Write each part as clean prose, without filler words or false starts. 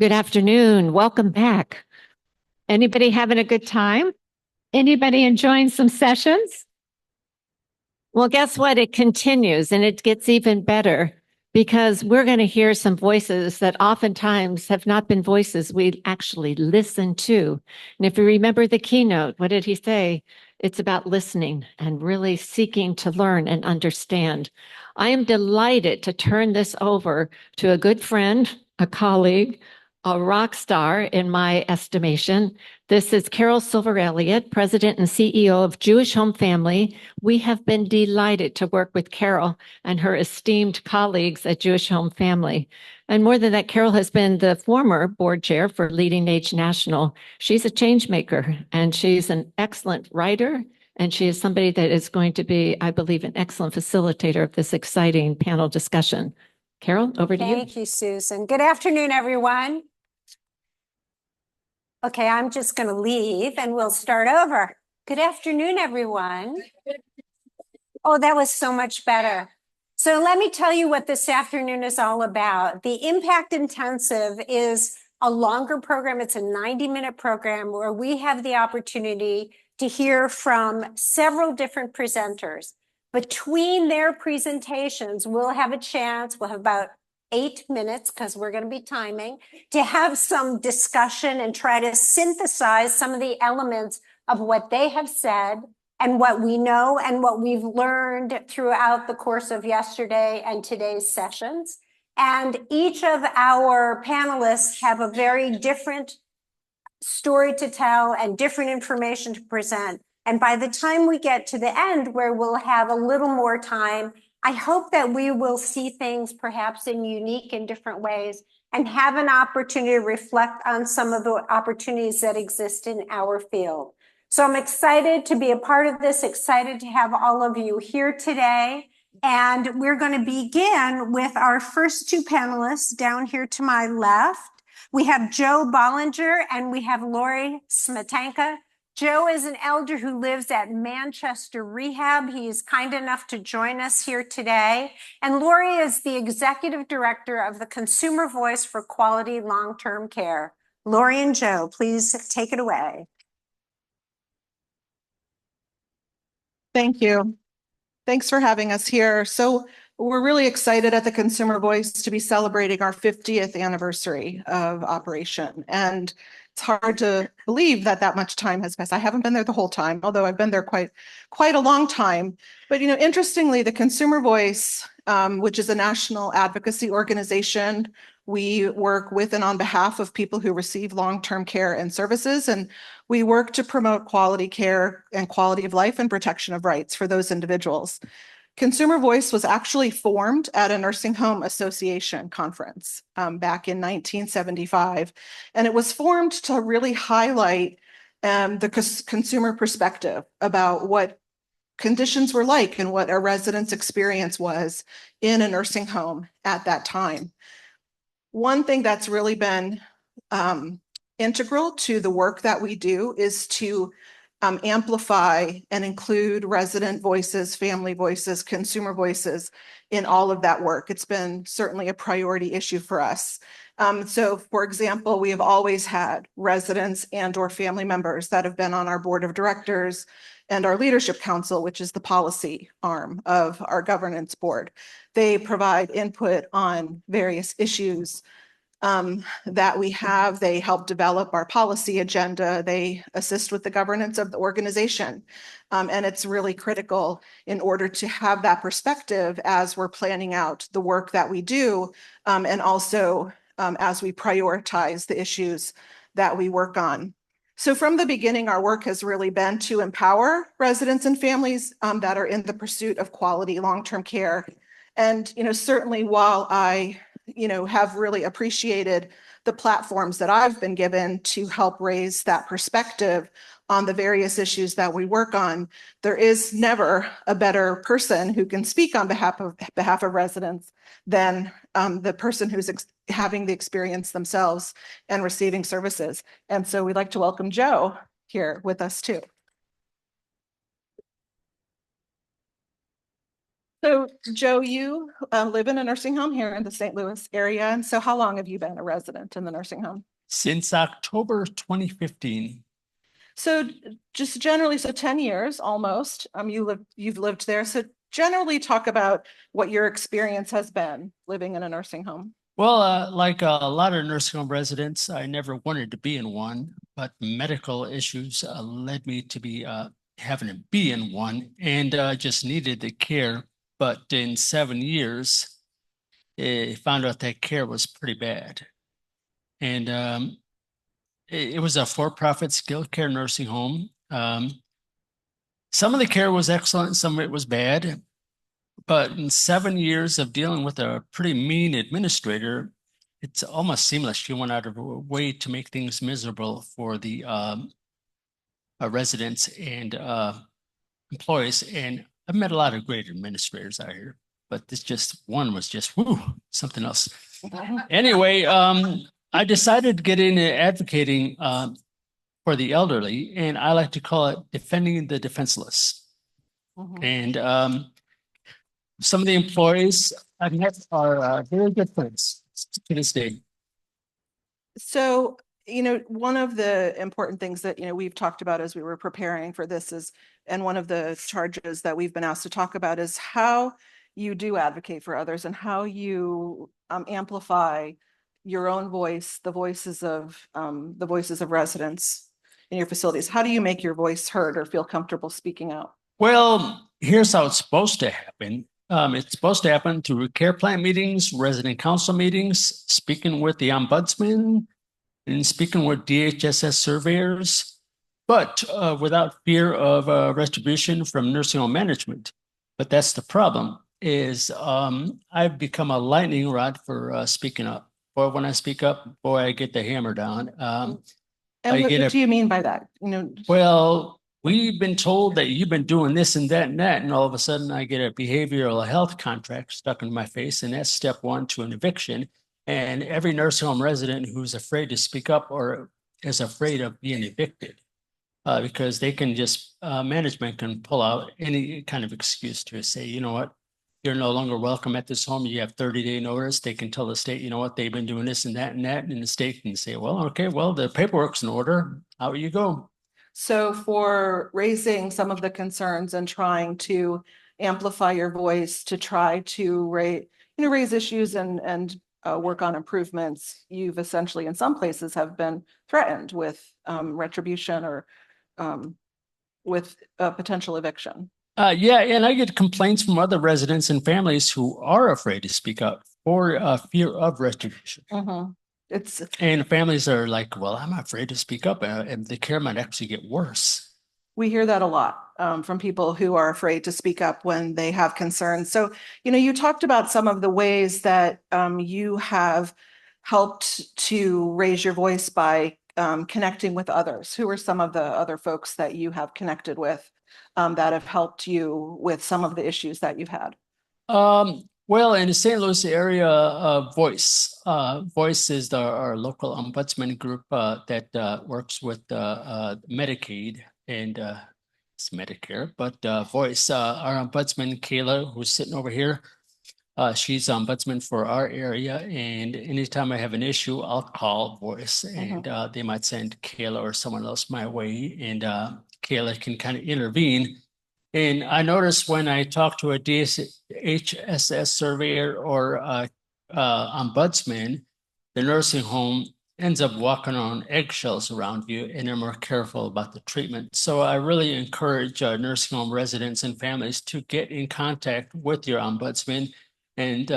Good afternoon. Welcome back. Anybody having a good time? Anybody enjoying some sessions? Well, guess what? It continues and it gets even better because we're going to hear some voices that oftentimes have not been voices we actually listen to. And if you remember the keynote, what did he say? It's about listening and really seeking to learn and understand. I am delighted to turn this over to a good friend, a colleague, a rock star in my estimation. This is Carol Silver Elliott, President and CEO of Jewish Home Family. We have been delighted to work with Carol and her esteemed colleagues at Jewish Home Family. And more than that, Carol has been the former board chair for Leading Age National. She's a change maker and she's an excellent writer. And she is somebody that is going to be, I believe, an excellent facilitator of this exciting panel discussion. Carol, over to you. Thank you, Susan. Good afternoon, everyone. Okay, I'm just going to leave and we'll start over. Good afternoon, everyone. Oh, that was so much better. So let me tell you what this afternoon is all about. The Impact Intensive is a longer program. It's a 90-minute program where we have the opportunity to hear from several different presenters. Between their presentations, we'll have a chance, we'll have about 8 minutes, because we're going to be timing, to have some discussion and try to synthesize some of the elements of what they have said and what we know and what we've learned throughout the course of yesterday and today's sessions. And each of our panelists have a very different story to tell and different information to present. And by the time we get to the end, where we'll have a little more time, I hope that we will see things perhaps in unique and different ways and have an opportunity to reflect on some of the opportunities that exist in our field. So I'm excited to be a part of this, excited to have all of you here today. And we're going to begin with our first two panelists down here to my left. We have Joe Bollinger and we have Lori Smetanka. Joe is an elder who lives at Manchester Rehab. He is kind enough to join us here today. And Lori is the executive director of the Consumer Voice for Quality Long-Term Care. Lori and Joe, please take it away. Thank you. Thanks for having us here. So we're really excited at the Consumer Voice to be celebrating our 50th anniversary of operation. And it's hard to believe that that much time has passed. I haven't been there the whole time, although I've been there quite a long time. But, interestingly, the Consumer Voice, which is a national advocacy organization, we work with and on behalf of people who receive long-term care and services, and we work to promote quality care and quality of life and protection of rights for those individuals. Consumer Voice was actually formed at a nursing home association conference back in 1975, and it was formed to really highlight the consumer perspective about what conditions were like and what a resident's experience was in a nursing home at that time. One thing that's really been integral to the work that we do is to amplify and include resident voices, family voices, consumer voices in all of that work. It's been certainly a priority issue for us. So, for example, we have always had residents and or family members that have been on our board of directors and our leadership council, which is the policy arm of our governance board. They provide input on various issues that we have. They help develop our policy agenda. They assist with the governance of the organization. And it's really critical in order to have that perspective as we're planning out the work that we do, and also as we prioritize the issues that we work on. So from the beginning, our work has really been to empower residents and families that are in the pursuit of quality long-term care. And, certainly while I have really appreciated the platforms that I've been given to help raise that perspective on the various issues that we work on, there is never a better person who can speak on behalf of residents than the person who's having the experience themselves and receiving services. And so we'd like to welcome Joe here with us too. So Joe, you live in a nursing home here in the St. Louis area. And so how long have you been a resident in the nursing home? Since October 2015. So just generally, so 10 years almost, you've lived there. So generally talk about what your experience has been living in a nursing home. Well, like a lot of nursing home residents, I never wanted to be in one, but medical issues led me to be having to be in one, and just needed the care. But in 7 years, found out that care was pretty bad. And it was a for-profit skilled care nursing home. Some of the care was excellent, some of it was bad. But in 7 years of dealing with a pretty mean administrator, it's almost seamless. She went out of her way to make things miserable for the residents and employees. And I've met a lot of great administrators out here, but this just one was just whoo, something else. Anyway, I decided to get into advocating for the elderly, and I like to call it defending the defenseless. And some of the employees I've met are very good friends to this day. So, one of the important things that, we've talked about as we were preparing for this is, and one of the charges that we've been asked to talk about is how you do advocate for others and how you amplify your own voice, the voices of residents in your facilities. How do you make your voice heard or feel comfortable speaking out? Well, here's how it's supposed to happen. It's supposed to happen through care plan meetings, resident council meetings, speaking with the ombudsman, and speaking with DHSS surveyors, but without fear of retribution from nursing home management. But that's the problem, is I've become a lightning rod for speaking up. Boy, when I speak up, boy, I get the hammer down. And what do you mean by that? Well, we've been told that you've been doing this and that and that, and all of a sudden I get a behavioral health contract stuck in my face, and that's step one to an eviction. And every nursing home resident who's afraid to speak up or is afraid of being evicted, because they can just, management can pull out any kind of excuse to say, you know what, you're no longer welcome at this home. You have 30-day notice. They can tell the state, you know what, they've been doing this and that and that. And the state can say, well, okay, well, the paperwork's in order. Out you go. So for raising some of the concerns and trying to amplify your voice to try to raise issues and work on improvements, you've essentially in some places have been threatened with retribution or with a potential eviction. Yeah, and I get complaints from other residents and families who are afraid to speak up for fear of retribution. And families are like, well, I'm afraid to speak up, and the care might actually get worse. We hear that a lot from people who are afraid to speak up when they have concerns. So, you talked about some of the ways that you have helped to raise your voice by connecting with others. Who are some of the other folks that you have connected with that have helped you with some of the issues that you've had? Well, in the St. Louis area, Voice is our local ombudsman group that works with Medicaid and it's Medicare, but Voice, our ombudsman, Kayla, who's sitting over here, she's ombudsman for our area. And anytime I have an issue, I'll call Voice and they might send Kayla or someone else my way, and Kayla can kind of intervene. And I noticed when I talk to a DHSS surveyor or ombudsman, the nursing home ends up walking on eggshells around you, and they're more careful about the treatment. So I really encourage nursing home residents and families to get in contact with your ombudsman, and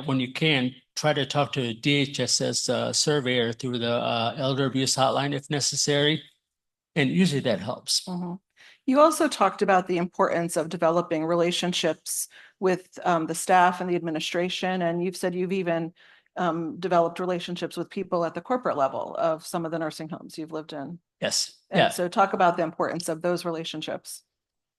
when you can, try to talk to a DHSS surveyor through the elder abuse hotline if necessary, and usually that helps. You also talked about the importance of developing relationships with the staff and the administration, and you've said you've even developed relationships with people at the corporate level of some of the nursing homes you've lived in. Yes. And so talk about the importance of those relationships.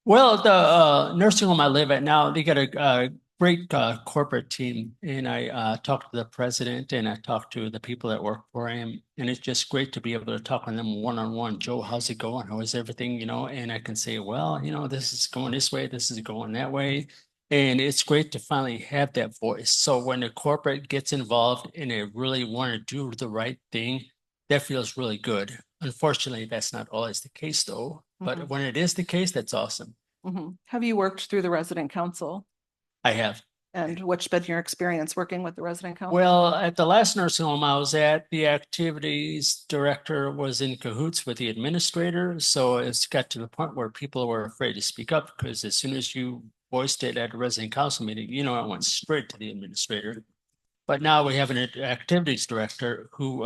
Well, the nursing home I live at now, they got a great corporate team, and I talked to the president and I talked to the people that work for him, and it's just great to be able to talk with them one-on-one. Joe, how's it going? How is everything? And I can say, well, this is going this way, this is going that way. And it's great to finally have that voice. So when the corporate gets involved and they really want to do the right thing, that feels really good. Unfortunately, that's not always the case though. But when it is the case, that's awesome. Have you worked through the resident council? I have. And what's been your experience working with the resident council? Well, at the last nursing home I was at, the activities director was in cahoots with the administrator. So it's got to the point where people were afraid to speak up because as soon as you voiced it at a resident council meeting, you know, it went straight to the administrator. But now we have an activities director who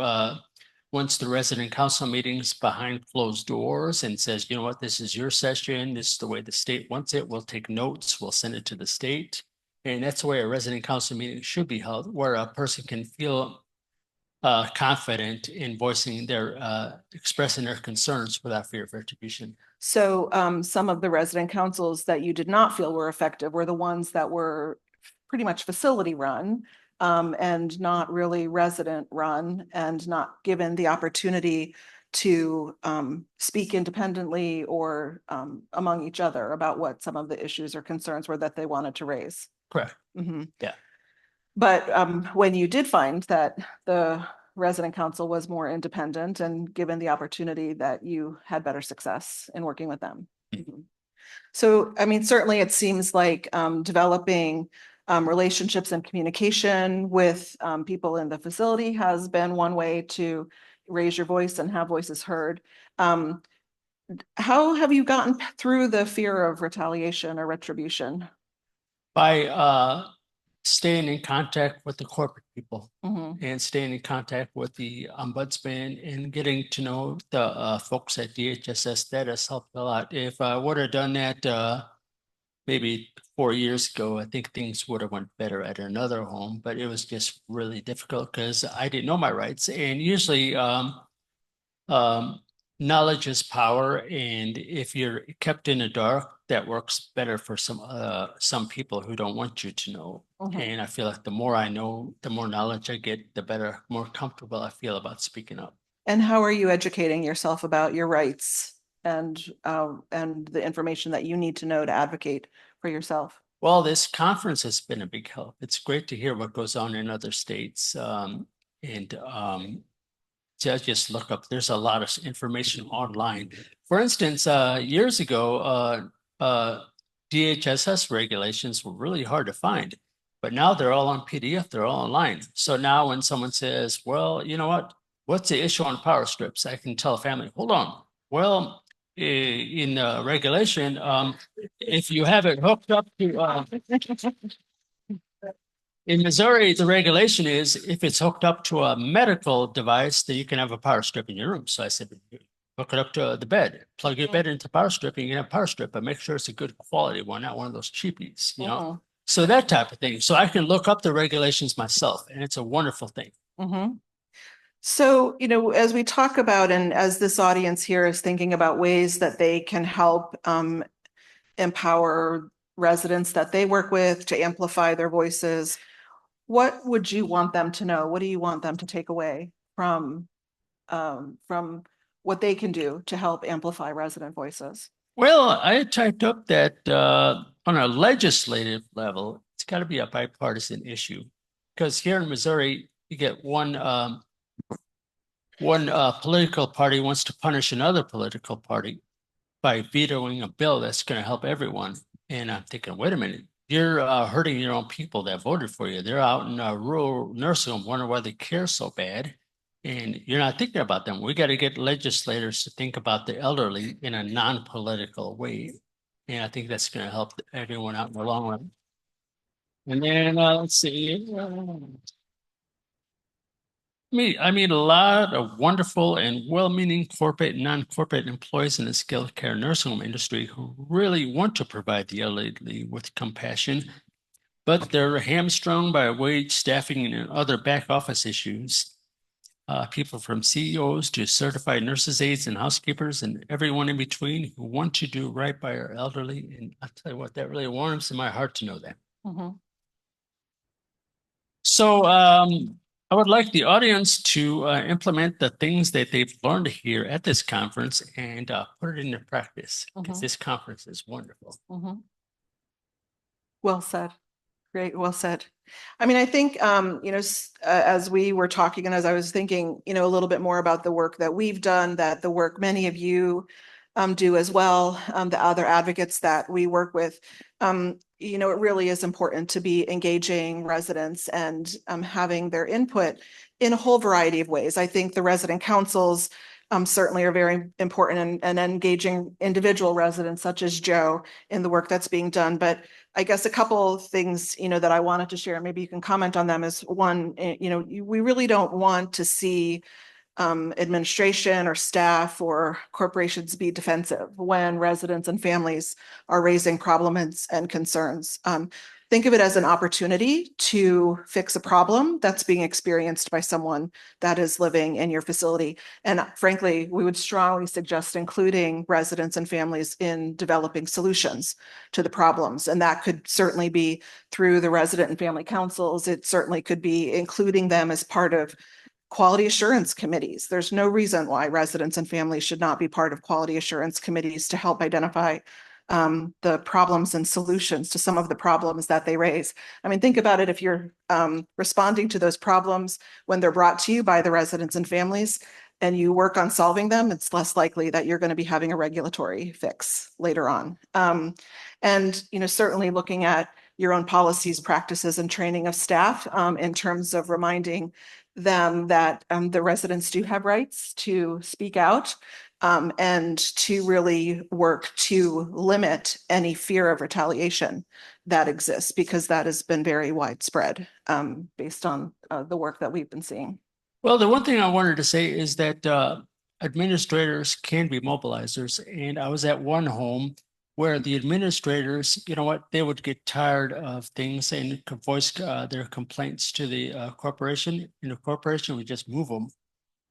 wants the resident council meetings behind closed doors and says, you know what, this is your session. This is the way the state wants it. We'll take notes. We'll send it to the state. And that's the way a resident council meeting should be held, where a person can feel confident in voicing their, expressing their concerns without fear of retribution. So some of the resident councils that you did not feel were effective were the ones that were pretty much facility run and not really resident run and not given the opportunity to speak independently or among each other about what some of the issues or concerns were that they wanted to raise. Correct. Yeah. But when you did find that the resident council was more independent and given the opportunity that you had better success in working with them. So, I mean, certainly it seems like developing relationships and communication with people in the facility has been one way to raise your voice and have voices heard. How have you gotten through the fear of retaliation or retribution? By staying in contact with the corporate people and staying in contact with the ombudsman and getting to know the folks at DHSS, that has helped a lot. If I would have done that maybe 4 years ago, I think things would have went better at another home, but it was just really difficult because I didn't know my rights. And usually knowledge is power, and if you're kept in the dark, that works better for some people who don't want you to know. And I feel like the more I know, the more knowledge I get, the better, more comfortable I feel about speaking up. And how are you educating yourself about your rights and the information that you need to know to advocate for yourself? Well, this conference has been a big help. It's great to hear what goes on in other states. Just look up, there's a lot of information online. For instance, years ago, DHSS regulations were really hard to find, but now they're all on PDF, they're all online. So now when someone says, well, you know what, what's the issue on power strips? I can tell a family, hold on. Well, in regulation, if you have it hooked up to, in Missouri, the regulation is if it's hooked up to a medical device, then you can have a power strip in your room. So I said, hook it up to the bed, plug your bed into power strip, and you can have a power strip, but make sure it's a good quality one, not one of those cheapies, you know? So that type of thing. So I can look up the regulations myself, and it's a wonderful thing. So, you know, as we talk about, and as this audience here is thinking about ways that they can help empower residents that they work with to amplify their voices, what would you want them to know? What do you want them to take away from what they can do to help amplify resident voices? Well, I typed up that on a legislative level, it's got to be a bipartisan issue, because here in Missouri, you get one political party wants to punish another political party by vetoing a bill that's going to help everyone. And I'm thinking, wait a minute, you're hurting your own people that voted for you. They're out in a rural nursing home, wondering why they care so bad. And you're not thinking about them. We got to get legislators to think about the elderly in a non-political way. And I think that's going to help everyone out in the long run. And then let's see. I meet a lot of wonderful and well-meaning corporate and non-corporate employees in the skilled care nursing home industry who really want to provide the elderly with compassion, but they're hamstrung by wage, staffing, and other back office issues. People from CEOs to certified nurses, aides, and housekeepers, and everyone in between who want to do right by our elderly. And I'll tell you what, that really warms in my heart to know that. So I would like the audience to implement the things that they've learned here at this conference and put it into practice, because this conference is wonderful. Well said. Great, well said. I mean, I think, as we were talking and as I was thinking, a little bit more about the work that we've done, that the work many of you do as well, the other advocates that we work with, it really is important to be engaging residents and having their input in a whole variety of ways. I think the resident councils certainly are very important and engaging individual residents such as Joe in the work that's being done. But I guess a couple of things, that I wanted to share, maybe you can comment on them, is one, we really don't want to see administration or staff or corporations be defensive when residents and families are raising problems and concerns. Think of it as an opportunity to fix a problem that's being experienced by someone that is living in your facility. And frankly, we would strongly suggest including residents and families in developing solutions to the problems. And that could certainly be through the resident and family councils. It certainly could be including them as part of quality assurance committees. There's no reason why residents and families should not be part of quality assurance committees to help identify the problems and solutions to some of the problems that they raise. I mean, think about it. If you're responding to those problems when they're brought to you by the residents and families and you work on solving them, it's less likely that you're going to be having a regulatory fix later on. And, certainly looking at your own policies, practices, and training of staff in terms of reminding them that the residents do have rights to speak out and to really work to limit any fear of retaliation that exists, because that has been very widespread based on the work that we've been seeing. Well, the one thing I wanted to say is that administrators can be mobilizers. And I was at one home where the administrators, they would get tired of things and could voice their complaints to the corporation. And the corporation would just move them.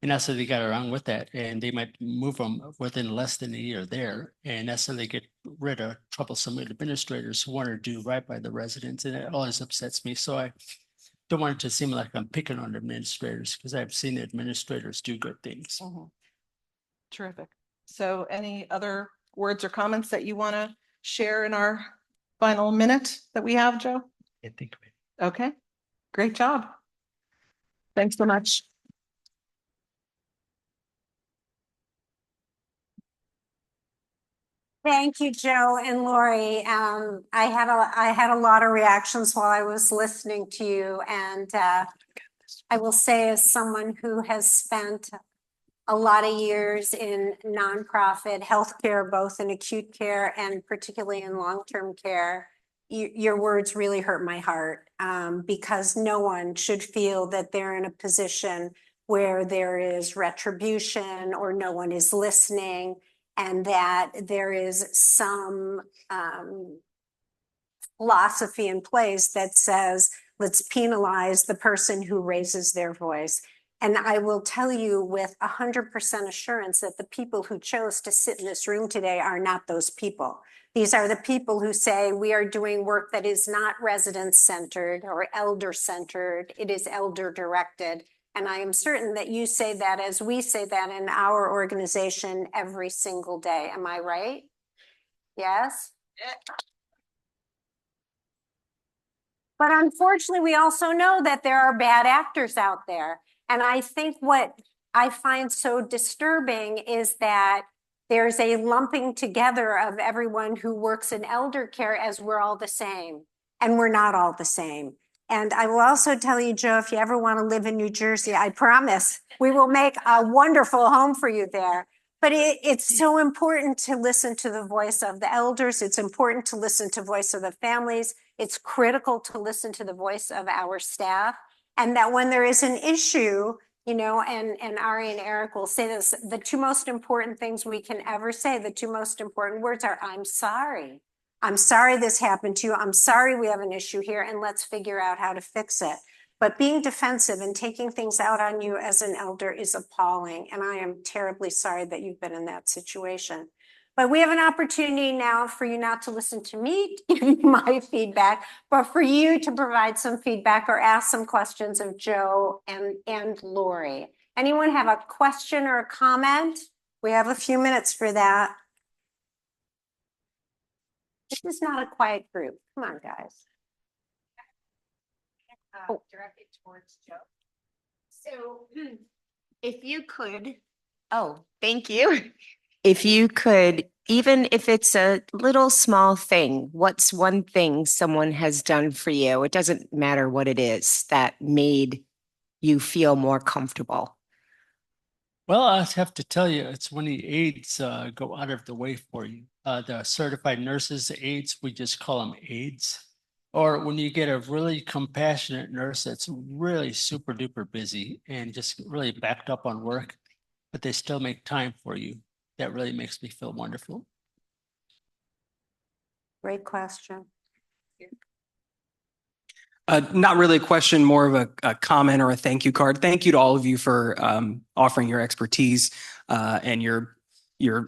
And that's how they got around with that. And they might move them within less than a year there. And that's how they get rid of troublesome administrators who want to do right by the residents. And it always upsets me. So I don't want it to seem like I'm picking on administrators, because I've seen administrators do good things. Mm-hmm. Terrific. So any other words or comments that you want to share in our final minute that we have, Joe? I think. Okay, great job. Thanks so much. Thank you, Joe and Lori. I had a lot of reactions while I was listening to you, and I will say, as someone who has spent a lot of years in nonprofit healthcare, both in acute care and particularly in long-term care, your words really hurt my heart, because no one should feel that they're in a position where there is retribution or no one is listening, and that there is some philosophy in place that says, let's penalize the person who raises their voice. And I will tell you with 100% assurance that the people who chose to sit in this room today are not those people. These are the people who say we are doing work that is not resident-centered or elder-centered. It is elder-directed. And I am certain that you say that as we say that in our organization every single day. Am I right? Yes? But unfortunately, we also know that there are bad actors out there. And I think what I find so disturbing is that there's a lumping together of everyone who works in elder care as we're all the same. And we're not all the same. And I will also tell you, Joe, if you ever want to live in New Jersey, I promise we will make a wonderful home for you there. But it's so important to listen to the voice of the elders. It's important to listen to the voice of the families. It's critical to listen to the voice of our staff. And that when there is an issue, and Ari and Eric will say this, the two most important things we can ever say, the two most important words are, I'm sorry. I'm sorry this happened to you. I'm sorry we have an issue here, and let's figure out how to fix it. But being defensive and taking things out on you as an elder is appalling. And I am terribly sorry that you've been in that situation. But we have an opportunity now for you not to listen to me give you my feedback, but for you to provide some feedback or ask some questions of Joe and Lori. Anyone have a question or a comment? We have a few minutes for that. This is not a quiet group. Come on, guys. Direct it towards Joe. So if you could, oh, thank you. If you could, even if it's a little small thing, what's one thing someone has done for you? It doesn't matter what it is that made you feel more comfortable. Well, I have to tell you, it's when the aides go out of the way for you. The certified nurses, the aides, we just call them aides. Or when you get a really compassionate nurse that's really super duper busy and just really backed up on work, but they still make time for you. That really makes me feel wonderful. Great question. Not really a question, more of a comment or a thank you card. Thank you to all of you for offering your expertise and your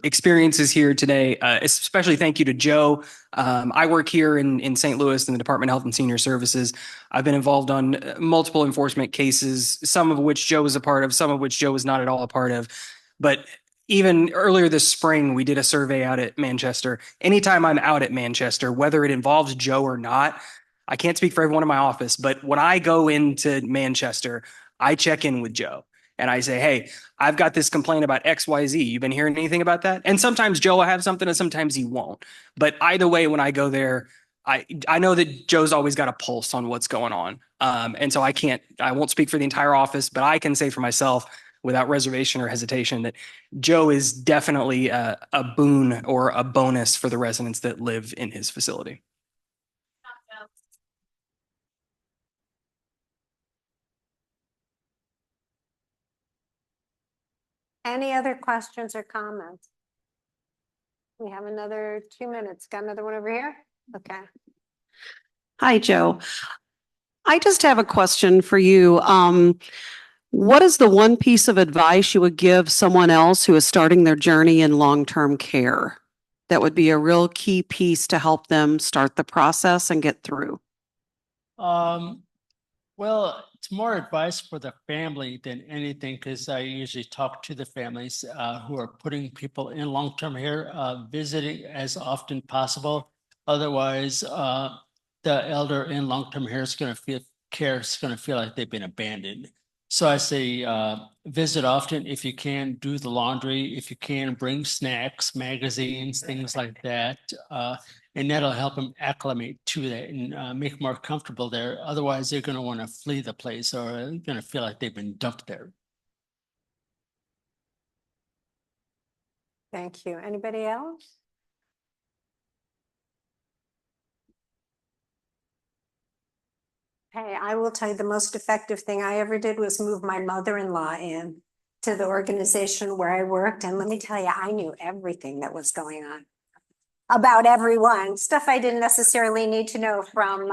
experiences here today. Especially thank you to Joe. I work here in St. Louis in the Department of Health and Senior Services. I've been involved on multiple enforcement cases, some of which Joe was a part of, some of which Joe was not at all a part of. But even earlier this spring, we did a survey out at Manchester. Anytime I'm out at Manchester, whether it involves Joe or not, I can't speak for everyone in my office, but when I go into Manchester, I check in with Joe and I say, hey, I've got this complaint about XYZ. You been hearing anything about that? And sometimes Joe will have something and sometimes he won't. But either way, when I go there, I know that Joe's always got a pulse on what's going on. And so I won't speak for the entire office, but I can say for myself without reservation or hesitation that Joe is definitely a boon or a bonus for the residents that live in his facility. Any other questions or comments? We have another 2 minutes. Got another one over here? Okay. Hi, Joe. I just have a question for you. What is the one piece of advice you would give someone else who is starting their journey in long-term care? That would be a real key piece to help them start the process and get through. Well, it's more advice for the family than anything, because I usually talk to the families who are putting people in long-term care, visiting as often possible. Otherwise, the elder in long-term care is going to feel like they've been abandoned. So I say visit often if you can, do the laundry, if you can, bring snacks, magazines, things like that. And that'll help them acclimate to that and make them more comfortable there. Otherwise, they're going to want to flee the place or they're going to feel like they've been dumped there. Thank you. Anybody else? Hey, I will tell you the most effective thing I ever did was move my mother-in-law in to the organization where I worked. And let me tell you, I knew everything that was going on about everyone, stuff I didn't necessarily need to know, from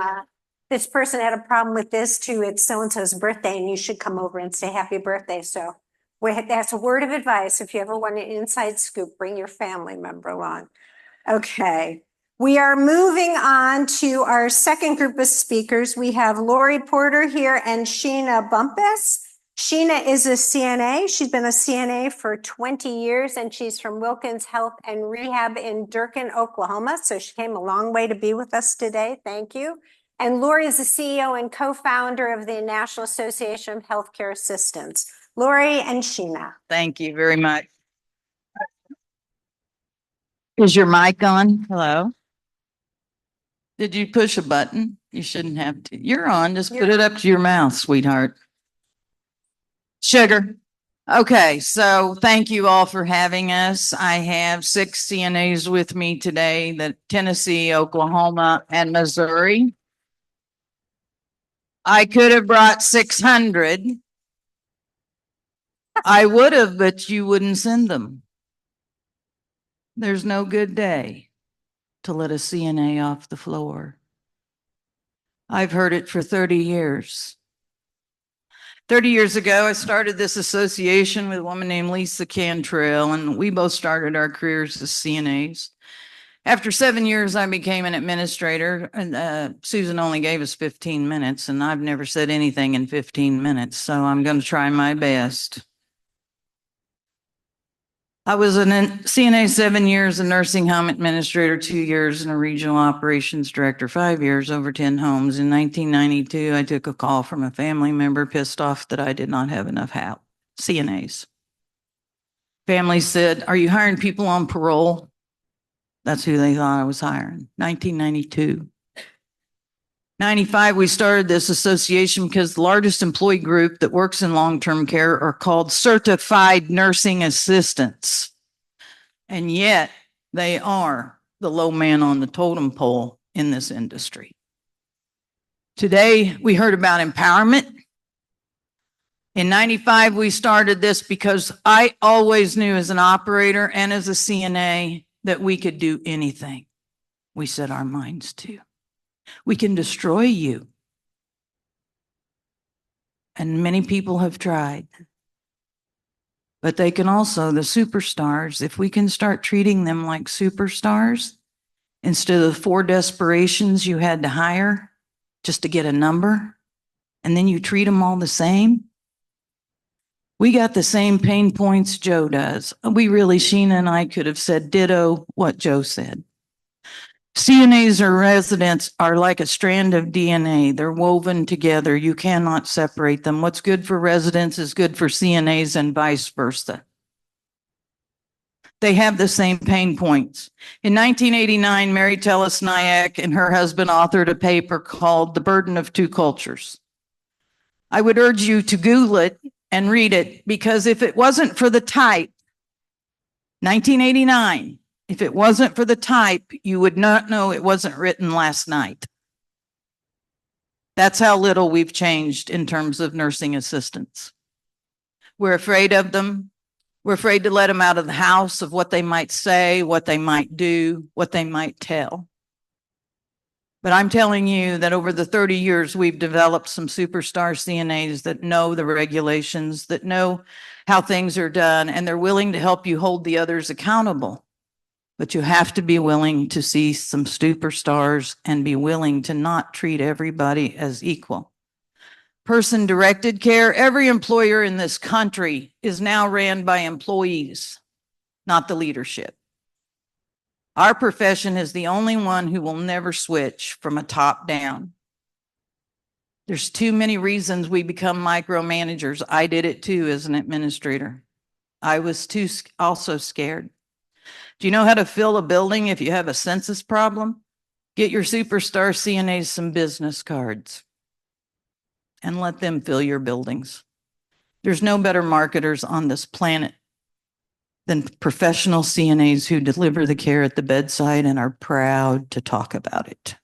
this person had a problem with this to it's so-and-so's birthday and you should come over and say happy birthday. So that's a word of advice. If you ever want an inside scoop, bring your family member along. Okay. We are moving on to our second group of speakers. We have Lori Porter here and Sheena Bumpus. Sheena is a CNA. She's been a CNA for 20 years and she's from Wilkins Health and Rehab in Durkin, Oklahoma. So she came a long way to be with us today. Thank you. And Lori is the CEO and co-founder of the National Association of Healthcare Assistants. Lori and Sheena. Thank you very much. Is your mic on? Hello? Did you push a button? You shouldn't have to. You're on. Just put it up to your mouth, sweetheart. Sugar. Okay, so thank you all for having us. I have 6 CNAs with me today, the Tennessee, Oklahoma, and Missouri. I could have brought 600. I would have, but you wouldn't send them. There's no good day to let a CNA off the floor. I've heard it for 30 years. 30 years ago, I started this association with a woman named Lisa Cantrell, and we both started our careers as CNAs. After 7 years, I became an administrator, and Susan only gave us 15 minutes, and I've never said anything in 15 minutes, so I'm going to try my best. I was CNA 7 years, a nursing home administrator 2 years, and a regional operations director 5 years, over 10 homes. In 1992, I took a call from a family member pissed off that I did not have enough CNAs. Family said, "Are you hiring people on parole?" That's who they thought I was hiring. 1992. 95, we started this association because the largest employee group that works in long-term care are called certified nursing assistants. And yet they are the low man on the totem pole in this industry. Today, we heard about empowerment. In 95, we started this because I always knew as an operator and as a CNA that we could do anything we set our minds to. We can destroy you. And many people have tried. But they can also, the superstars, if we can start treating them like superstars, instead of the 4 desperations you had to hire just to get a number, and then you treat them all the same. We got the same pain points Joe does. Sheena and I could have said ditto what Joe said. CNAs or residents are like a strand of DNA. They're woven together. You cannot separate them. What's good for residents is good for CNAs and vice versa. They have the same pain points. In 1989, Mary Tellis Nyack and her husband authored a paper called The Burden of Two Cultures. I would urge you to Google it and read it, because if it wasn't for the type, 1989, if it wasn't for the type, you would not know it wasn't written last night. That's how little we've changed in terms of nursing assistants. We're afraid of them. We're afraid to let them out of the house, of what they might say, what they might do, what they might tell. But I'm telling you that over the 30 years, we've developed some superstar CNAs that know the regulations, that know how things are done, and they're willing to help you hold the others accountable. But you have to be willing to see some superstars and be willing to not treat everybody as equal. Person-directed care, every employer in this country is now ran by employees, not the leadership. Our profession is the only one who will never switch from a top down. There's too many reasons we become micromanagers. I did it too as an administrator. I was too also scared. Do you know how to fill a building if you have a census problem? Get your superstar CNAs some business cards and let them fill your buildings. There's no better marketers on this planet than professional CNAs who deliver the care at the bedside and are proud to talk about it.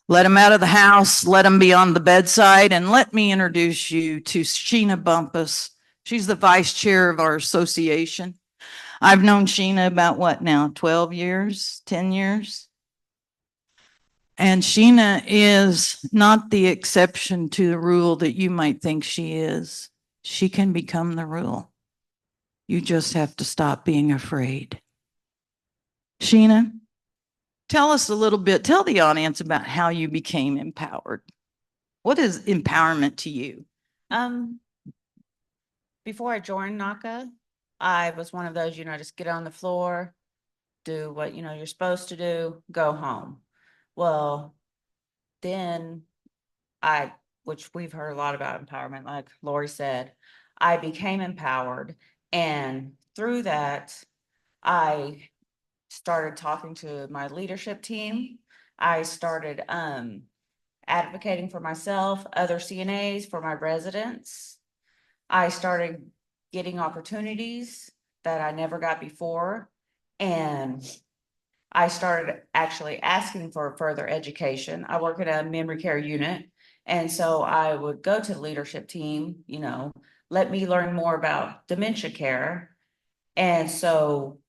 Let them out of the house, let them be on the bedside, and let me introduce you to Sheena Bumpus. She's the vice chair of our association. I've known Sheena about what now, 12 years, 10 years? And Sheena is not the exception to the rule that you might think she is. She can become the rule. You just have to stop being afraid. Sheena, tell us a little bit, tell the audience about how you became empowered. What is empowerment to you? Before I joined NACA, I was one of those, just get on the floor, do what, you're supposed to do, go home. Well, then which we've heard a lot about empowerment, like Lori said, I became empowered. And through that, I started talking to my leadership team. I started advocating for myself, other CNAs, for my residents. I started getting opportunities that I never got before. And I started actually asking for further education. I work at a memory care unit. And so I would go to the leadership team, let me learn more about dementia care. And so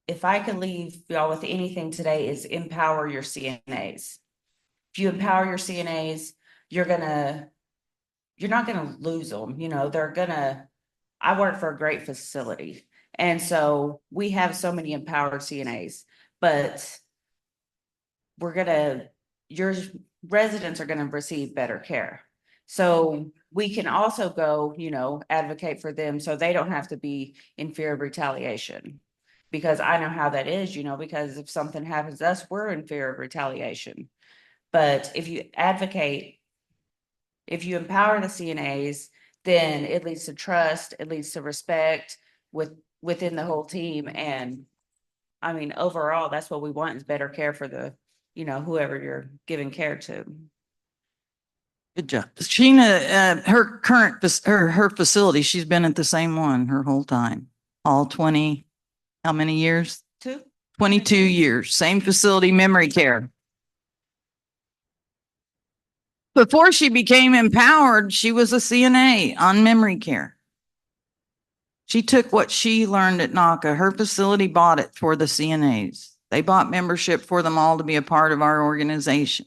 if I could leave y'all with anything today, is empower your CNAs. If you empower your CNAs, you're not gonna lose them. I work for a great facility. And so we have so many empowered CNAs, but your residents are gonna receive better care. So we can also go, you know, advocate for them so they don't have to be in fear of retaliation. Because I know how that is, you know, because if something happens to us, we're in fear of retaliation. But if you advocate, if you empower the CNAs, then it leads to trust, it leads to respect within the whole team. And I mean, overall, that's what we want is better care for the, you know, whoever you're giving care to. Good job. Sheena, her current, her facility, she's been at the same one her whole time, all 20, how many years? 22 years, same facility, memory care. Before she became empowered, she was a CNA on memory care. She took what she learned at NACA. Her facility bought it for the CNAs. They bought membership for them all to be a part of our organization.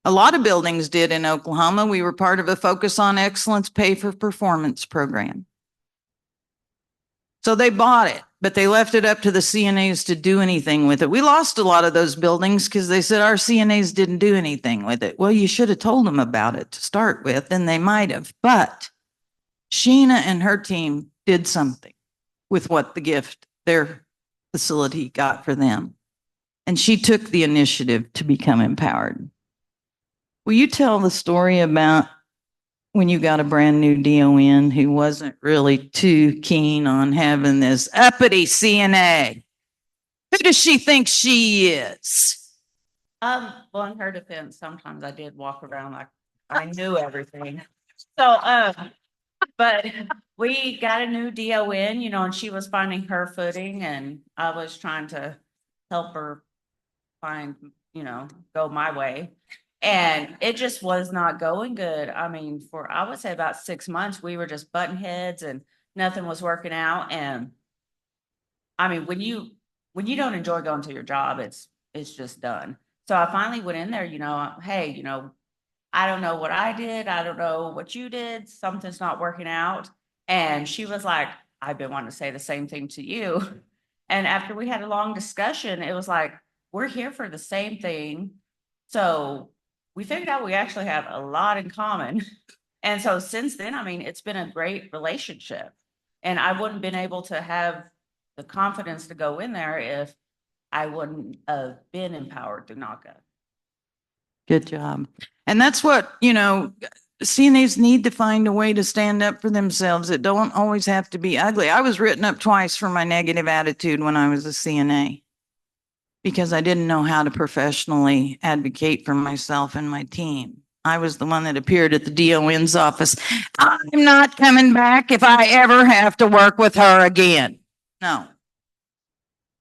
A lot of buildings did in Oklahoma. We were part of a Focus on Excellence Pay for Performance program. So they bought it, but they left it up to the CNAs to do anything with it. We lost a lot of those buildings because they said our CNAs didn't do anything with it. Well, you should have told them about it to start with, and they might have. But Sheena and her team did something with what the gift their facility got for them. And she took the initiative to become empowered. Will you tell the story about when you got a brand new DON who wasn't really too keen on having this uppity CNA? Who does she think she is? Well, in her defense, sometimes I did walk around like I knew everything. So, but we got a new DON, you know, and she was finding her footing, and I was trying to help her find, you know, go my way. And it just was not going good. I mean, for I would say about 6 months, we were just butting heads and nothing was working out. And I mean, when you don't enjoy going to your job, it's just done. So I finally went in there, you know, hey, you know, I don't know what I did. I don't know what you did. Something's not working out. And she was like, I've been wanting to say the same thing to you. And after we had a long discussion, it was like, we're here for the same thing. So we figured out we actually have a lot in common. And so since then, I mean, it's been a great relationship. And I wouldn't been able to have the confidence to go in there if I wouldn't have been empowered through NACA. Good job. And that's what, you know, CNAs need to find a way to stand up for themselves. It don't always have to be ugly. I was written up twice for my negative attitude when I was a CNA because I didn't know how to professionally advocate for myself and my team. I was the one that appeared at the DON's office. I'm not coming back if I ever have to work with her again. No.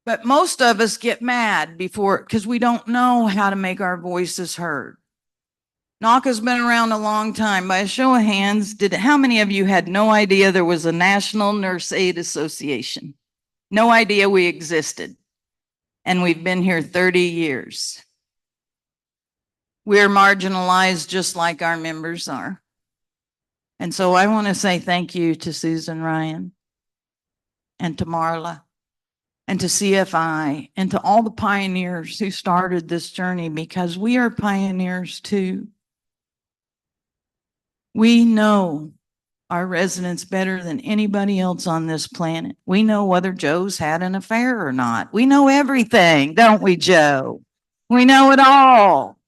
But most of us get mad because we don't know how to make our voices heard. NACA's been around a long time. By a show of hands, how many of you had no idea there was a National Nurse Aid Association? No idea we existed. And we've been here 30 years. We're marginalized just like our members are. And so I want to say thank you to Susan Ryan and to Marla and to CFI and to all the pioneers who started this journey, because we are pioneers too. We know our residents better than anybody else on this planet. We know whether Joe's had an affair or not. We know everything, don't we, Joe? We know it all.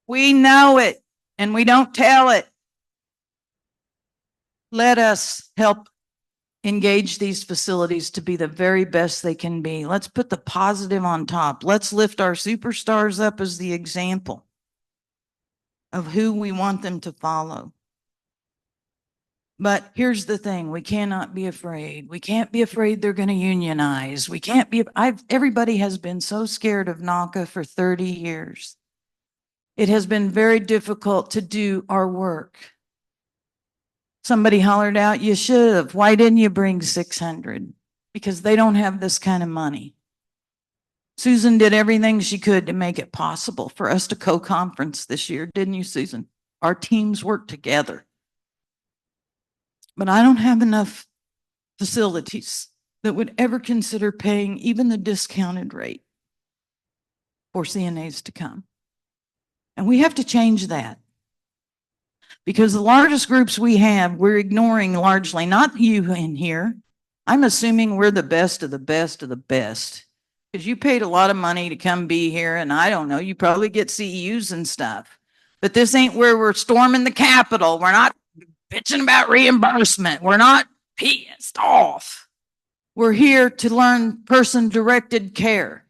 We know it, and we don't tell it. Let us help engage these facilities to be the very best they can be. Let's put the positive on top. Let's lift our superstars up as the example of who we want them to follow. But here's the thing, we cannot be afraid. We can't be afraid they're going to unionize. We can't be, everybody has been so scared of NACA for 30 years. It has been very difficult to do our work. Somebody hollered out, you should have. Why didn't you bring 600? Because they don't have this kind of money. Susan did everything she could to make it possible for us to co-conference this year, didn't you, Susan? Our teams worked together. But I don't have enough facilities that would ever consider paying even the discounted rate for CNAs to come. And we have to change that. Because the largest groups we have, we're ignoring largely, not you in here. I'm assuming we're the best of the best of the best. Because you paid a lot of money to come be here, and I don't know, you probably get CEUs and stuff. But this ain't where we're storming the Capitol. We're not bitching about reimbursement. We're not pissed off. We're here to learn person-directed care.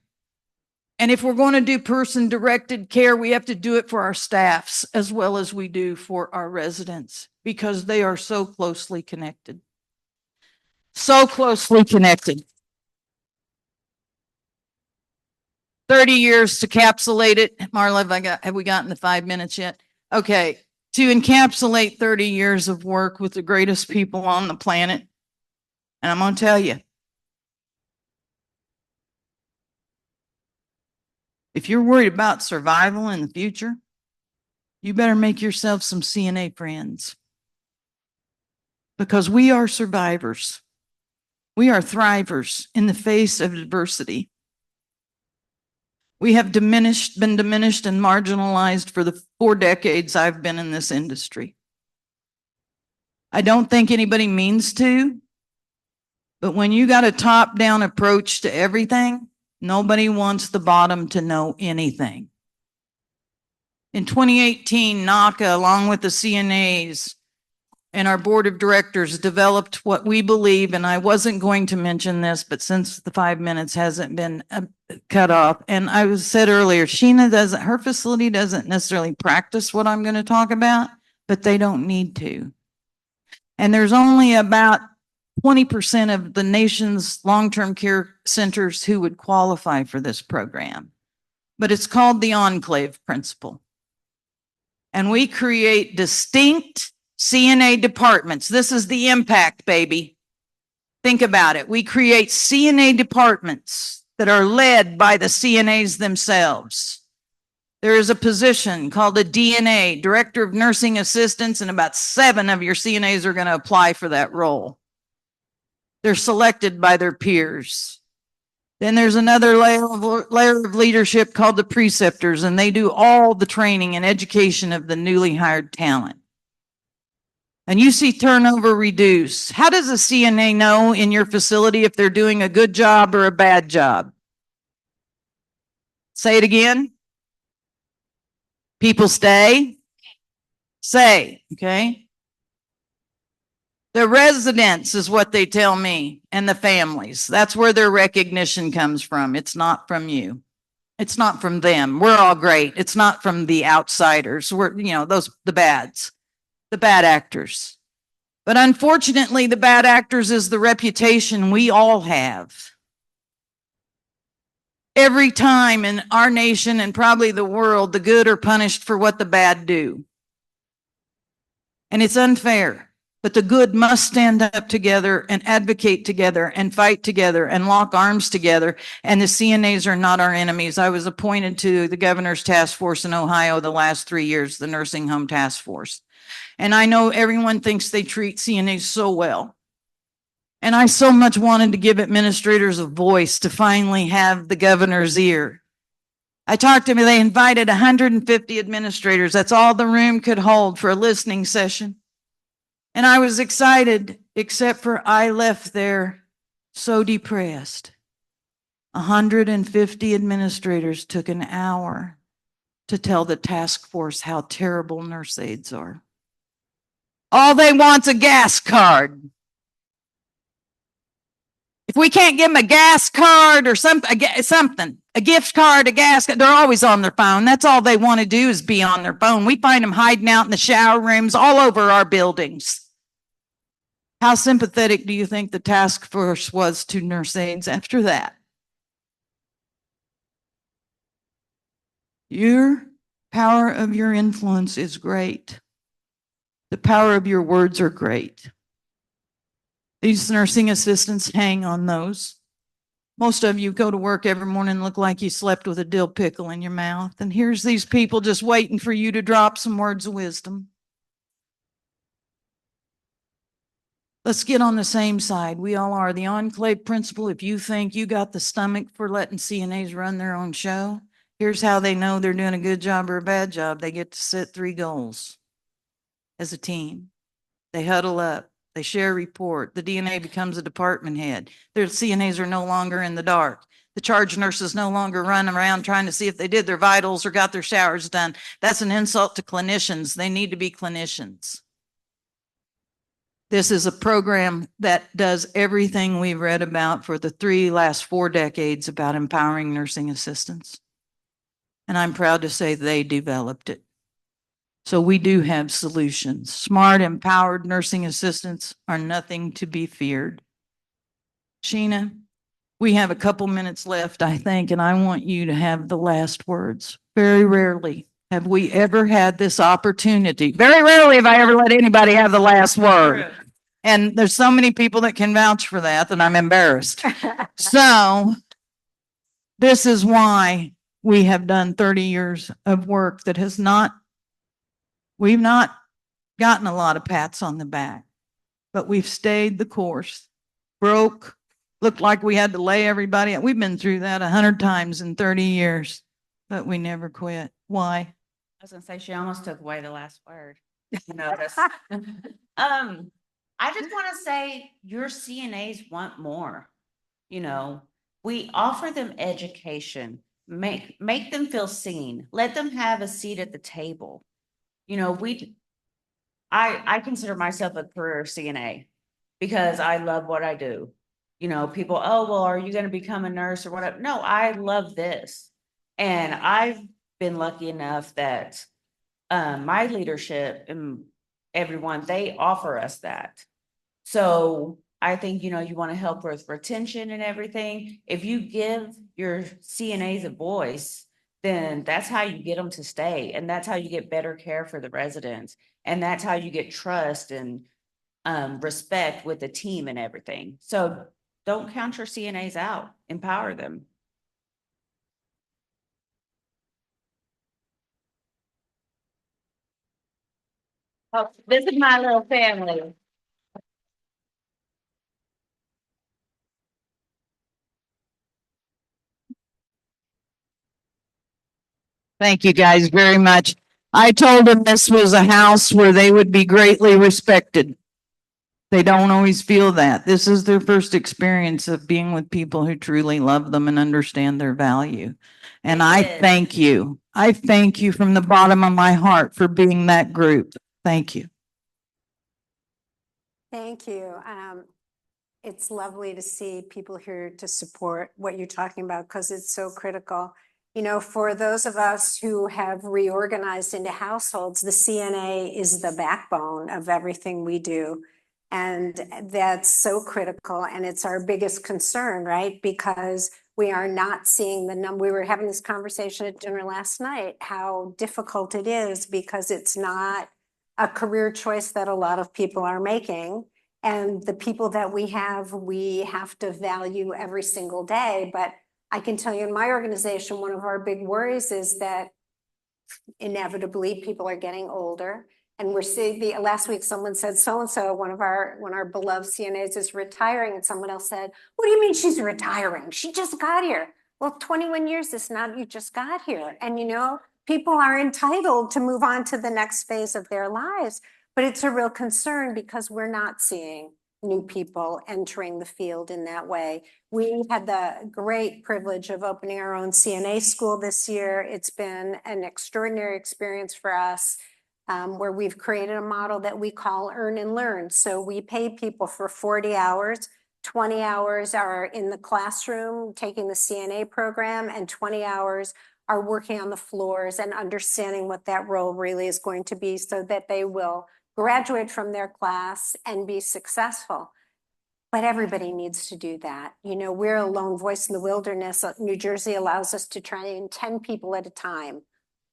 And if we're going to do person-directed care, we have to do it for our staffs as well as we do for our residents, because they are so closely connected. So closely connected. 30 years to encapsulate it. Marla, have we gotten the 5 minutes yet? Okay. To encapsulate 30 years of work with the greatest people on the planet. And I'm going to tell you, if you're worried about survival in the future, you better make yourself some CNA friends. Because we are survivors. We are thrivers in the face of adversity. We have been diminished and marginalized for the 4 decades I've been in this industry. I don't think anybody means to, but when you got a top-down approach to everything, nobody wants the bottom to know anything. In 2018, NACA, along with the CNAs and our board of directors, developed what we believe, and I wasn't going to mention this, but since the 5 minutes hasn't been cut off, and I said earlier, her facility doesn't necessarily practice what I'm going to talk about, but they don't need to. And there's only about 20% of the nation's long-term care centers who would qualify for this program. But it's called the Enclave Principle. And we create distinct CNA departments. This is the impact, baby. Think about it. We create CNA departments that are led by the CNAs themselves. There is a position called a DNA, Director of Nursing Assistants, and about 7 of your CNAs are going to apply for that role. They're selected by their peers. Then there's another layer of leadership called the preceptors, and they do all the training and education of the newly hired talent. And you see turnover reduce. How does a CNA know in your facility if they're doing a good job or a bad job? Say it again. People stay. Say, okay? The residents is what they tell me, and the families. That's where their recognition comes from. It's not from you. It's not from them. We're all great. It's not from the outsiders. We're, the bads, the bad actors. But unfortunately, the bad actors is the reputation we all have. Every time in our nation and probably the world, the good are punished for what the bad do. And it's unfair. But the good must stand up together and advocate together and fight together and lock arms together. And the CNAs are not our enemies. I was appointed to the governor's task force in Ohio the last 3 years, the nursing home task force. And I know everyone thinks they treat CNAs so well. And I so much wanted to give administrators a voice to finally have the governor's ear. I talked to them, they invited 150 administrators. That's all the room could hold for a listening session. And I was excited, except for I left there so depressed. 150 administrators took an hour to tell the task force how terrible nurse aides are. All they want's a gas card. If we can't give them a gas card or something, a gift card, a gas card, they're always on their phone. That's all they want to do is be on their phone. We find them hiding out in the shower rooms all over our buildings. How sympathetic do you think the task force was to nurse aides after that? Your power of your influence is great. The power of your words are great. These nursing assistants hang on those. Most of you go to work every morning and look like you slept with a dill pickle in your mouth. And here's these people just waiting for you to drop some words of wisdom. Let's get on the same side. We all are. The Enclave Principle, if you think you got the stomach for letting CNAs run their own show, here's how they know they're doing a good job or a bad job. They get to set 3 goals. as a team. They huddle up, they share a report. The DNA becomes a department head. Their CNAs are no longer in the dark. The charge nurses no longer run around trying to see if they did their vitals or got their showers done. That's an insult to clinicians. They need to be clinicians. This is a program that does everything we've read about for the last 4 decades about empowering nursing assistants. And I'm proud to say they developed it. So we do have solutions. Smart, empowered nursing assistants are nothing to be feared. Sheena, we have a couple minutes left, I think, and I want you to have the last words. Very rarely have we ever had this opportunity. Very rarely have I ever let anybody have the last word. And there's so many people that can vouch for that I'm embarrassed. So this is why we have done 30 years of work that we've not gotten a lot of pats on the back, but we've stayed the course. Broke, looked like we had to lay everybody. We've been through that 100 times in 30 years, but we never quit. Why? I was gonna say, she almost took away the last word. You notice. I just want to say your CNAs want more. You know, we offer them education, make them feel seen, let them have a seat at the table. You know, I consider myself a career CNA because I love what I do. You know, people, oh, well, are you going to become a nurse or whatever? No, I love this. And I've been lucky enough that my leadership and everyone, they offer us that. So I think, you know, you want to help with retention and everything. If you give your CNAs a voice, then that's how you get them to stay. And that's how you get better care for the residents. And that's how you get trust and respect with the team and everything. So don't count your CNAs out, empower them. Oh, this is my little family. Thank you guys very much. I told them this was a house where they would be greatly respected. They don't always feel that. This is their first experience of being with people who truly love them and understand their value. And I thank you. I thank you from the bottom of my heart for being that group. Thank you. Thank you. It's lovely to see people here to support what you're talking about because it's so critical. You know, for those of us who have reorganized into households, the CNA is the backbone of everything we do. And that's so critical. And it's our biggest concern, right? Because we are not seeing the number. We were having this conversation at dinner last night, how difficult it is because it's not a career choice that a lot of people are making. And the people that we have to value every single day. But I can tell you in my organization, one of our big worries is that inevitably people are getting older. And we're seeing last week someone said so-and-so, one of our beloved CNAs is retiring. And someone else said, what do you mean she's retiring? She just got here. Well, 21 years is not, you just got here. And you know, people are entitled to move on to the next phase of their lives. But it's a real concern because we're not seeing new people entering the field in that way. We had the great privilege of opening our own CNA school this year. It's been an extraordinary experience for us where we've created a model that we call earn and learn. So we pay people for 40 hours. 20 hours are in the classroom taking the CNA program and 20 hours are working on the floors and understanding what that role really is going to be so that they will graduate from their class and be successful. But everybody needs to do that. You know, we're a lone voice in the wilderness. New Jersey allows us to train 10 people at a time.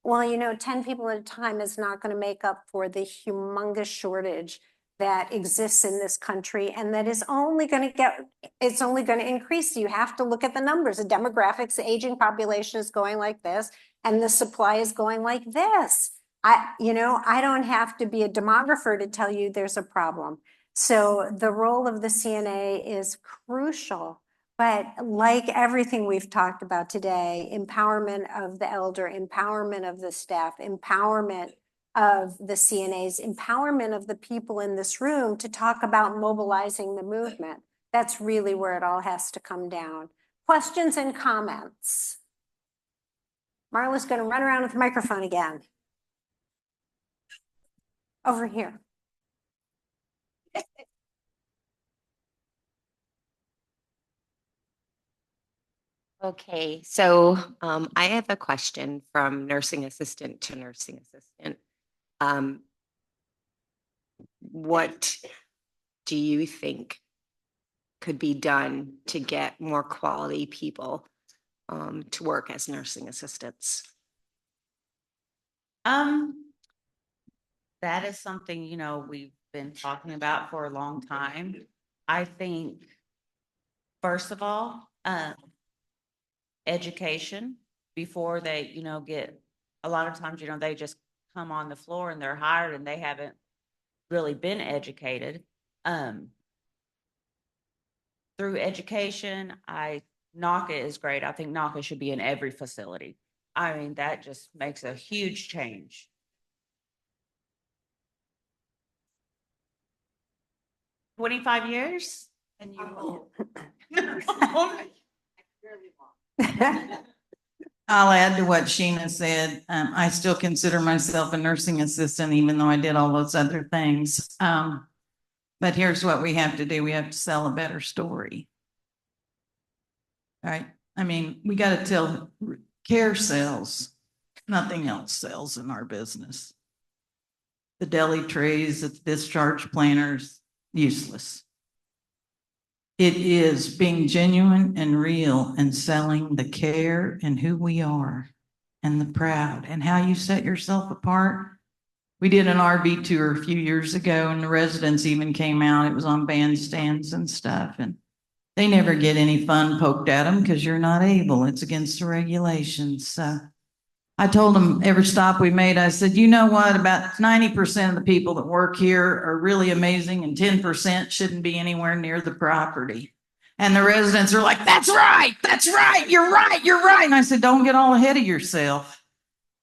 Well, you know, 10 people at a time is not going to make up for the humongous shortage that exists in this country and that is only going to increase. You have to look at the numbers. The demographics, the aging population is going like this and the supply is going like this. I don't have to be a demographer to tell you there's a problem. So the role of the CNA is crucial, but like everything we've talked about today, empowerment of the elder, empowerment of the staff, empowerment of the CNAs, empowerment of the people in this room to talk about mobilizing the movement. That's really where it all has to come down. Questions and comments? Marla's going to run around with the microphone again. Over here. Okay, so I have a question from nursing assistant to nursing assistant. What do you think could be done to get more quality people to work as nursing assistants? That is something, you know, we've been talking about for a long time. I think, first of all, education before they, you know, get, a lot of times, you know, they just come on the floor and they're hired and they haven't really been educated. Through education, NACA is great. I think NACA should be in every facility. I mean, that just makes a huge change. "25 years? And you will." I'll add to what Sheena said. I still consider myself a nursing assistant, even though I did all those other things. But here's what we have to do. We have to sell a better story. Right? I mean, we got to tell care sells. Nothing else sells in our business. The deli trays, the discharge planners, useless. It is being genuine and real and selling the care and who we are and the proud and how you set yourself apart. We did an RV tour a few years ago and the residents even came out. It was on bandstands and stuff. And they never get any fun poked at them because you're not able. It's against the regulations. So I told them every stop we made, I said, you know what? About 90% of the people that work here are really amazing and 10% shouldn't be anywhere near the property. And the residents are like, that's right, you're right, you're right. And I said, don't get all ahead of yourself.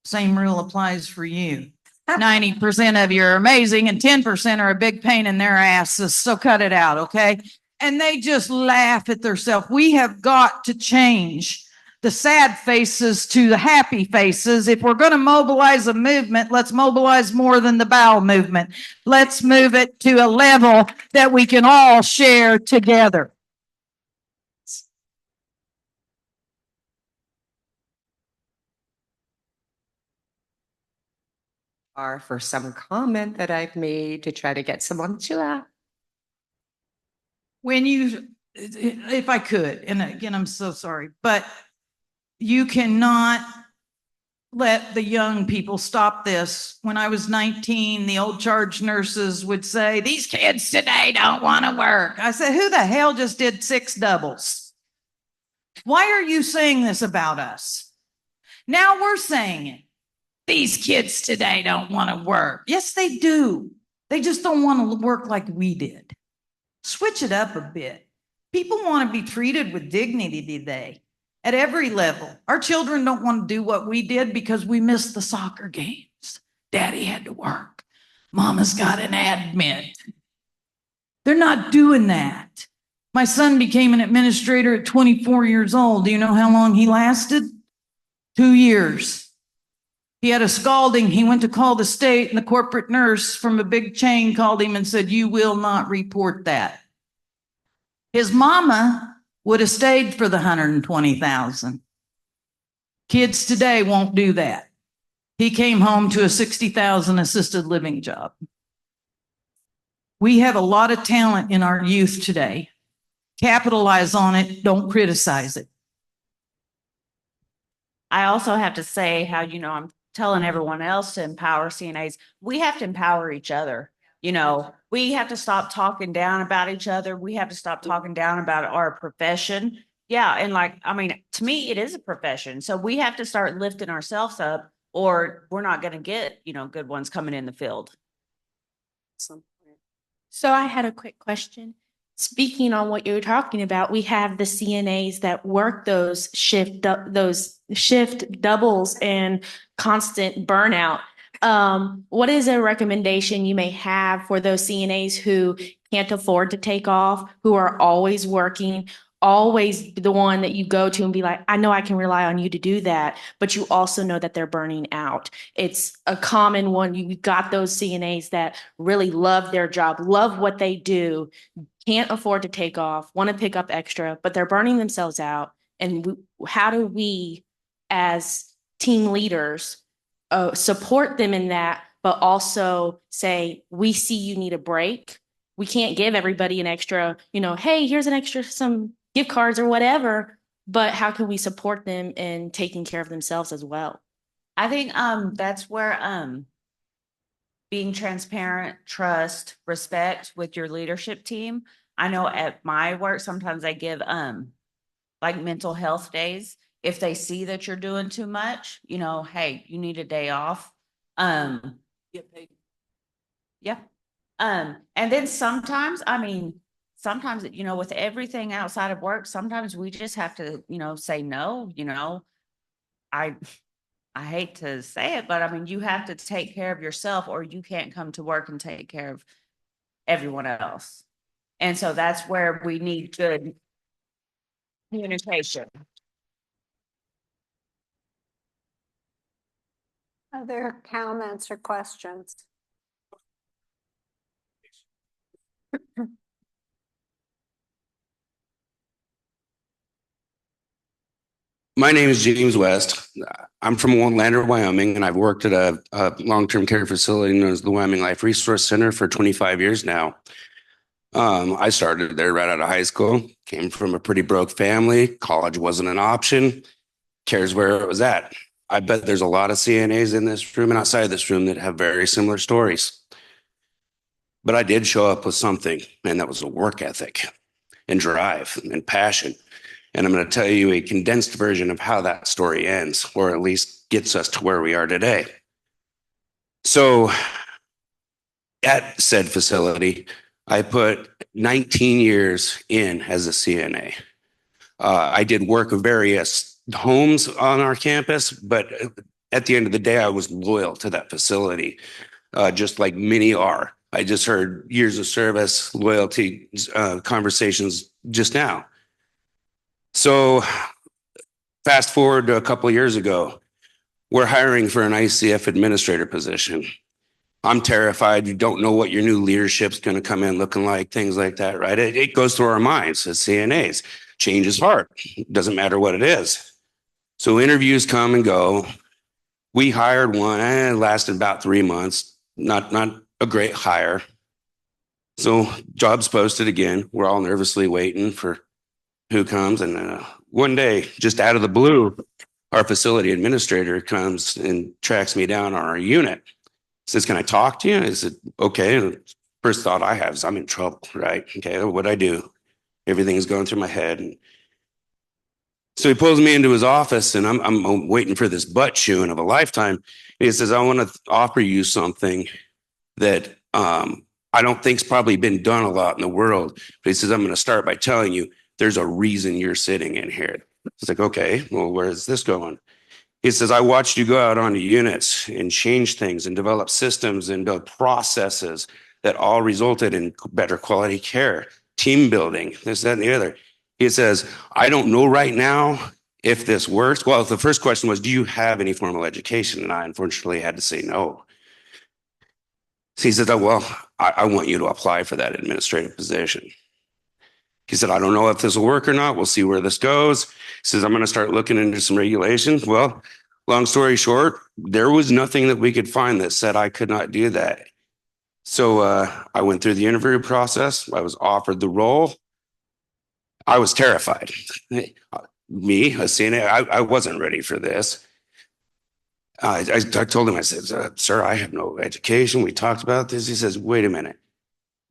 Same rule applies for you. 90% of you are amazing and 10% are a big pain in their asses. So cut it out, okay? And they just laugh at themselves. We have got to change the sad faces to the happy faces. If we're going to mobilize a movement, let's mobilize more than the bowel movement. Let's move it to a level that we can all share together. Or for some comment that I've made to try to get someone to that. When you, if I could, and again, I'm so sorry, but you cannot let the young people stop this. When I was 19, the old charge nurses would say, these kids today don't want to work. I said, who the hell just did 6 doubles? Why are you saying this about us? Now we're saying it. These kids today don't want to work. Yes, they do. They just don't want to work like we did. Switch it up a bit. People want to be treated with dignity today at every level. Our children don't want to do what we did because we missed the soccer games. Daddy had to work. Mama's got an admit. They're not doing that. My son became an administrator at 24 years old. Do you know how long he lasted? 2 years. He had a scalding. He went to call the state, and the corporate nurse from a big chain called him and said, you will not report that. His mama would have stayed for the 120,000. Kids today won't do that. He came home to a 60,000 assisted living job. We have a lot of talent in our youth today. Capitalize on it. Don't criticize it. I also have to say how, you know, I'm telling everyone else to empower CNAs. We have to empower each other. You know, we have to stop talking down about each other. We have to stop talking down about our profession. Yeah. And like, I mean, to me, it is a profession. So we have to start lifting ourselves up or we're not going to get, you know, good ones coming in the field. So I had a quick question. Speaking on what you were talking about, we have the CNAs that work those shift doubles and constant burnout. what is a recommendation you may have for those CNAs who can't afford to take off, who are always working, always the one that you go to and be like, I know I can rely on you to do that, but you also know that they're burning out. It's a common one. You got those CNAs that really love their job, love what they do, can't afford to take off, want to pick up extra, but they're burning themselves out. And how do we, as team leaders, support them in that, but also say, we see you need a break. We can't give everybody an extra, hey, here's an extra, some gift cards or whatever, but how can we support them in taking care of themselves as well? I think that's where being transparent, trust, respect with your leadership team. I know at my work sometimes I give like mental health days. If they see that you're doing too much, hey, you need a day off. Get paid. Yeah. And then sometimes, sometimes, with everything outside of work, sometimes we just have to, say no, I I hate to say it, but you have to take care of yourself or you can't come to work and take care of everyone else. And so that's where we need good communication. Other comments or questions? My name is James West. I'm from Lander, Wyoming, and I've worked at a long-term care facility known as the Wyoming Life Resource Center for 25 years now. I started there right out of high school, came from a pretty broke family. College wasn't an option. Cares where it was at. I bet there's a lot of CNAs in this room and outside this room that have very similar stories. But I did show up with something, and that was a work ethic and drive and passion. And I'm going to tell you a condensed version of how that story ends, or at least gets us to where we are today. So at said facility, I put 19 years in as a CNA. I did work of various homes on our campus, but at the end of the day, I was loyal to that facility, just like many are. I just heard years of service, loyalty conversations just now. So fast forward to a couple of years ago, we're hiring for an ICF administrator position. I'm terrified. You don't know what your new leadership's going to come in looking like, things like that, right? It goes through our minds as CNAs. Change is hard. It doesn't matter what it is. So interviews come and go. We hired one, and it lasted about 3 months. Not a great hire. So job's posted again. We're all nervously waiting for who comes. And one day, just out of the blue, our facility administrator comes and tracks me down on our unit. Says, can I talk to you? I said, okay. And first thought I have is I'm in trouble, right? Okay, what'd I do? Everything's going through my head. And so he pulls me into his office, and I'm waiting for this butt chewing of a lifetime. And he says, I want to offer you something that I don't think's probably been done a lot in the world. But he says, I'm going to start by telling you there's a reason you're sitting in here. It's like, okay, well, where's this going? He says, I watched you go out onto units and change things and develop systems and build processes that all resulted in better quality care, team building, this, that, and the other. He says, I don't know right now if this works. Well, the first question was, do you have any formal education? And I unfortunately had to say no. So he said, oh, well, I want you to apply for that administrative position. He said, I don't know if this will work or not. We'll see where this goes. He says, I'm going to start looking into some regulations. Well, long story short, there was nothing that we could find that said I could not do that. So I went through the interview process. I was offered the role. I was terrified. Me, a CNA, I wasn't ready for this. I told him, I said, sir, I have no education. We talked about this. He says, wait a minute.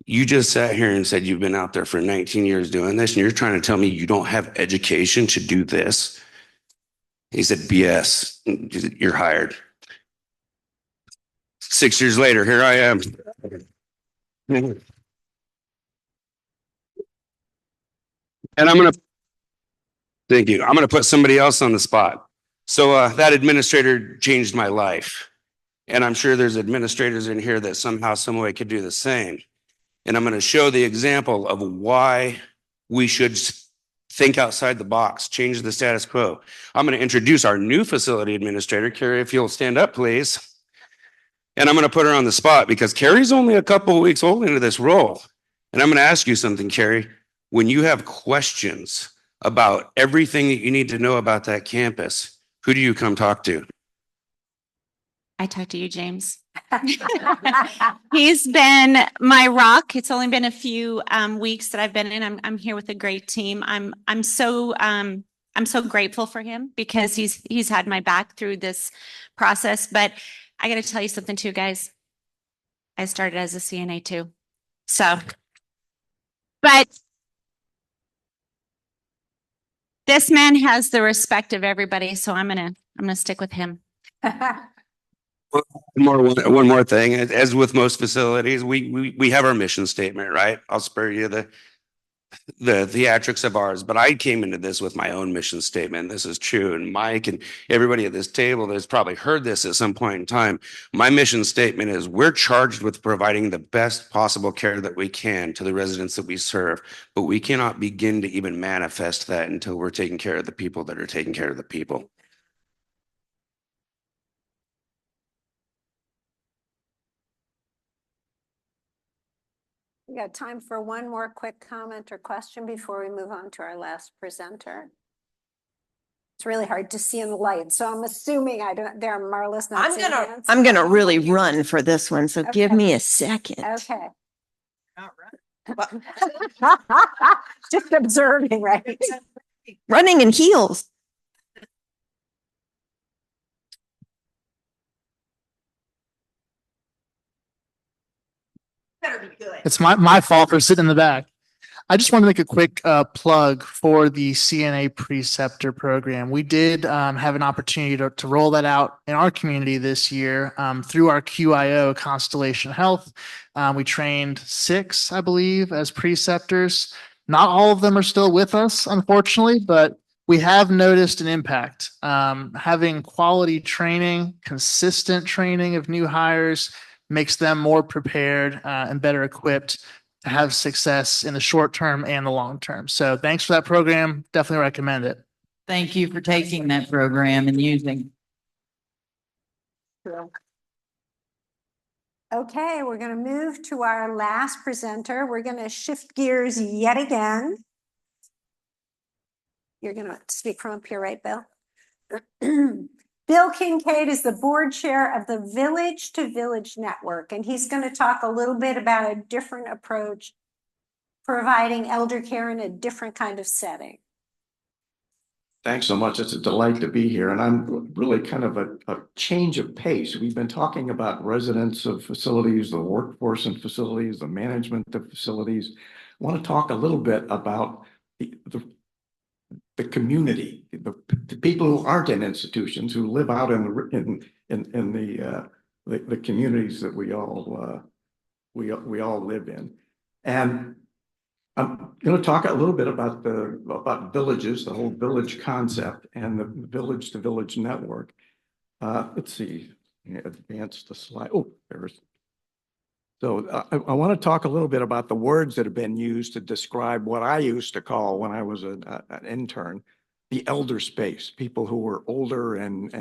You just sat here and said you've been out there for 19 years doing this, and you're trying to tell me you don't have education to do this? He said, BS, you're hired. 6 years later, here I am. And thank you. I'm going to put somebody else on the spot. So that administrator changed my life. And I'm sure there's administrators in here that somehow, some way could do the same. And I'm going to show the example of why we should think outside the box, change the status quo. I'm going to introduce our new facility administrator, Carrie, if you'll stand up, please. And I'm going to put her on the spot because Carrie's only a couple of weeks old into this role. And I'm going to ask you something, Carrie. When you have questions about everything that you need to know about that campus, who do you come talk to? I talked to you, James. He's been my rock. It's only been a few weeks that I've been in. I'm here with a great team. I'm so grateful for him because he's had my back through this process. But I got to tell you something too, guys. I started as a CNA too. So, but this man has the respect of everybody, so I'm gonna stick with him. One more thing. As with most facilities, we have our mission statement, right? I'll spare you the theatrics of ours, but I came into this with my own mission statement. This is true. And Mike and everybody at this table has probably heard this at some point in time. My mission statement is we're charged with providing the best possible care that we can to the residents that we serve, but we cannot begin to even manifest that until we're taking care of the people that are taking care of the people. We got time for one more quick comment or question before we move on to our last presenter. It's really hard to see in the light, so I'm assuming Marla's not seeing hands. I'm gonna really run for this one, so give Okay. me a second. Okay. Just observing, right? Running in heels. It's my fault for sitting in the back. I just want to make a quick plug for the CNA preceptor program. We did have an opportunity to roll that out in our community this year through our QIO Constellation Health. We trained 6, I believe, as preceptors. Not all of them are still with us, unfortunately, but we have noticed an impact. Having quality training, consistent training of new hires makes them more prepared and better equipped to have success in the short term and the long term. So thanks for that program. Definitely recommend it. Thank you for taking that program and using. Okay, we're going to move to our last presenter. We're going to shift gears yet again. You're going to speak from up here, right, Bill? Bill Kincaid is the board chair of the Village to Village Network, and he's going to talk a little bit about a different approach, providing elder care in a different kind of setting. Thanks so much. It's a delight to be here. And I'm really kind of a change of pace. We've been talking about residents of facilities, the workforce in facilities, the management of facilities. I want to talk a little bit about the community, the people who aren't in institutions, who live out in the communities that we all live in. And I'm going to talk a little bit about villages, the whole village concept, and the village to village network. Let's see, advance the slide. Oh, there's. So I want to talk a little bit about the words that have been used to describe what I used to call, when I was an intern, the elder space, people who were older and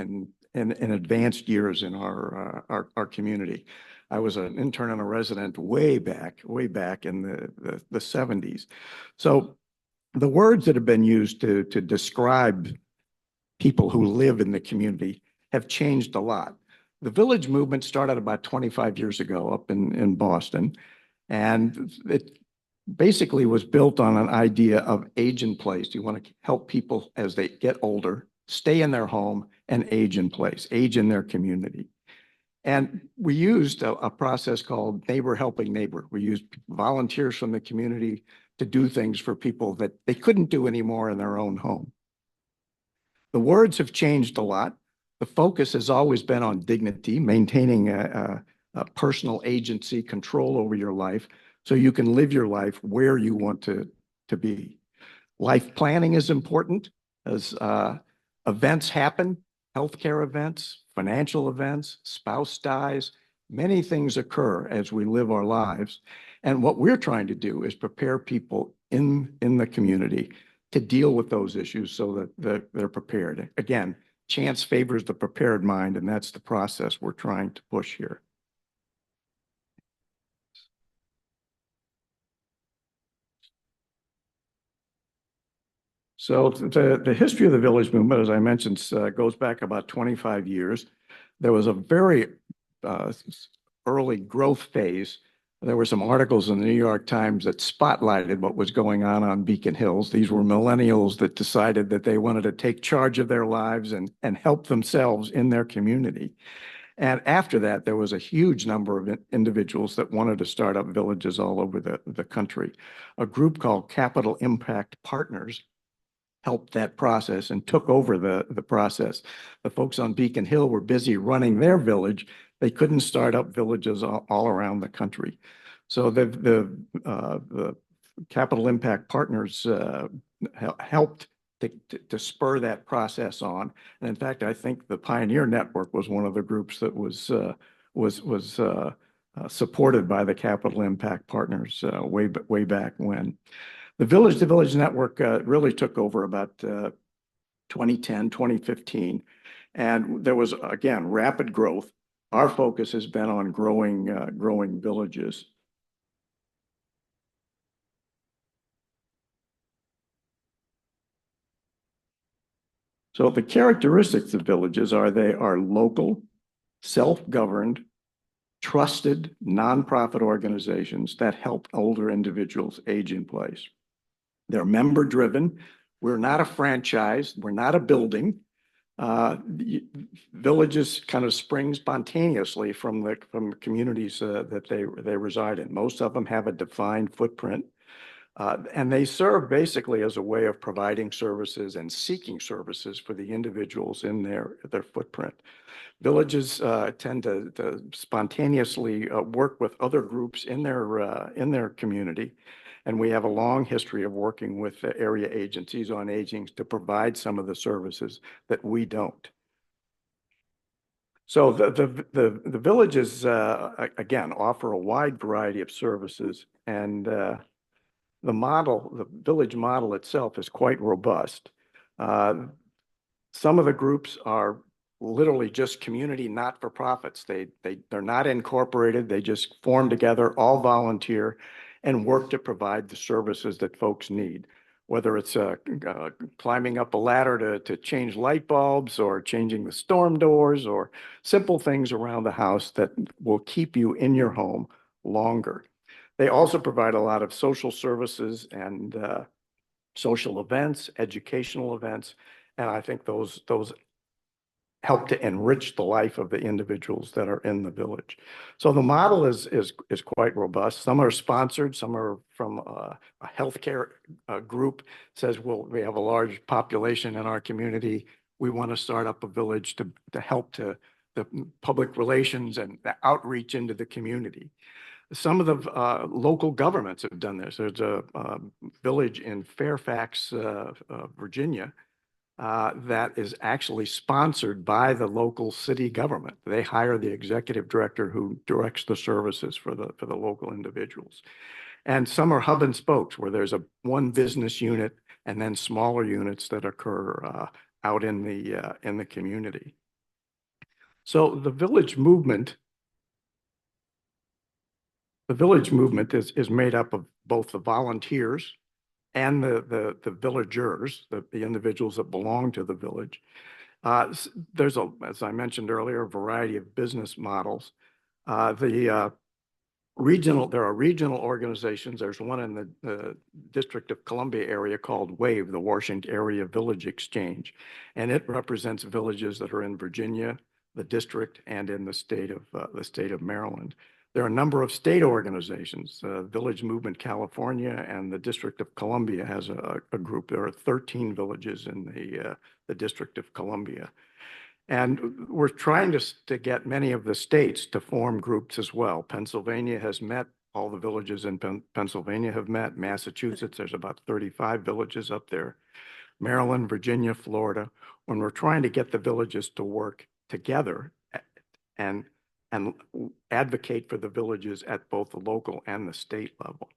in advanced years in our community. I was an intern and a resident way back in the 70s. So the words that have been used to describe people who live in the community have changed a lot. The village movement started about 25 years ago up in Boston, and it basically was built on an idea of age in place. You want to help people as they get older, stay in their home and age in place, age in their community. And we used a process called neighbor helping neighbor. We used volunteers from the community to do things for people that they couldn't do anymore in their own home. The words have changed a lot. The focus has always been on dignity, maintaining a personal agency, control over your life, so you can live your life where you want to be. Life planning is important as events happen. healthcare events, financial events, spouse dies. Many things occur as we live our lives. And what we're trying to do is prepare people in the community to deal with those issues so that they're prepared. Again, chance favors the prepared mind, and that's the process we're trying to push here. So the history of the village movement, as I mentioned, goes back about 25 years. There was a very early growth phase. There were some articles in the New York Times that spotlighted what was going on Beacon Hills. These were millennials that decided that they wanted to take charge of their lives and help themselves in their community. And after that, there was a huge number of individuals that wanted to start up villages all over the country. A group called Capital Impact Partners helped that process and took over the process. The folks on Beacon Hill were busy running their village. They couldn't start up villages all around the country. So the Capital Impact Partners helped to spur that process on. And in fact, I think the Pioneer Network was one of the groups that was supported by the Capital Impact Partners way back when. The Village Network really took over about 2010, 2015, and there was, again, rapid growth. Our focus has been on growing villages. So the characteristics of villages are they are local, self-governed, trusted nonprofit organizations that help older individuals age in place. They're member driven. We're not a franchise. We're not a building. Villages kind of spring spontaneously from the communities that they reside in. Most of them have a defined footprint, and they serve basically as a way of providing services and seeking services for the individuals in their footprint. Villages tend to spontaneously work with other groups in their community. And we have a long history of working with the area agencies on aging to provide some of the services that we don't. So the villages, again, offer a wide variety of services, and the village model itself is quite robust. Some of the groups are literally just community not-for-profits. They're not incorporated. They just form together, all volunteer, and work to provide the services that folks need, whether it's climbing up a ladder to change light bulbs or changing the storm doors or simple things around the house that will keep you in your home longer. They also provide a lot of social services and social events, educational events, and I think those help to enrich the life of the individuals that are in the village. So the model is quite robust. Some are sponsored, some are from a healthcare group says, well, we have a large population in our community. We want to start up a village to help to the public relations and the outreach into the community. Some of the local governments have done this. There's a village in Fairfax, Virginia, that is actually sponsored by the local city government. They hire the executive director who directs the services for the local individuals. And some are hub and spokes where there's one business unit and then smaller units that occur out in the community. So the village movement is made up of both the volunteers and the villagers, the individuals that belong to the village. There's as I mentioned earlier, a variety of business models. There are regional organizations. There's one in the District of Columbia area called WAVE, the Washington Area Village Exchange, and it represents villages that are in Virginia, the district, and in the state of Maryland. There are a number of state organizations. Village Movement California and the District of Columbia has a group. There are 13 villages in the District of Columbia. And we're trying to get many of the states to form groups as well. Pennsylvania has met. All the villages in Pennsylvania have met. Massachusetts, there's about 35 villages up there. Maryland, Virginia, Florida, when we're trying to get the villages to work together and advocate for the villages at both the local and the state level.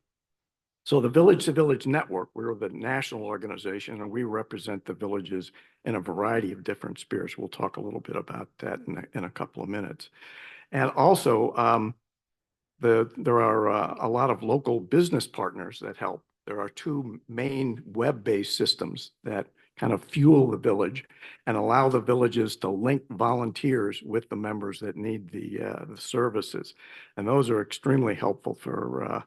So the Village to Village Network, we're the national organization, and we represent the villages in a variety of different spheres. We'll talk a little bit about that in a couple of minutes. And also, there are a lot of local business partners that help. There are two main web-based systems that kind of fuel the village and allow the villages to link volunteers with the members that need the services. And those are extremely helpful for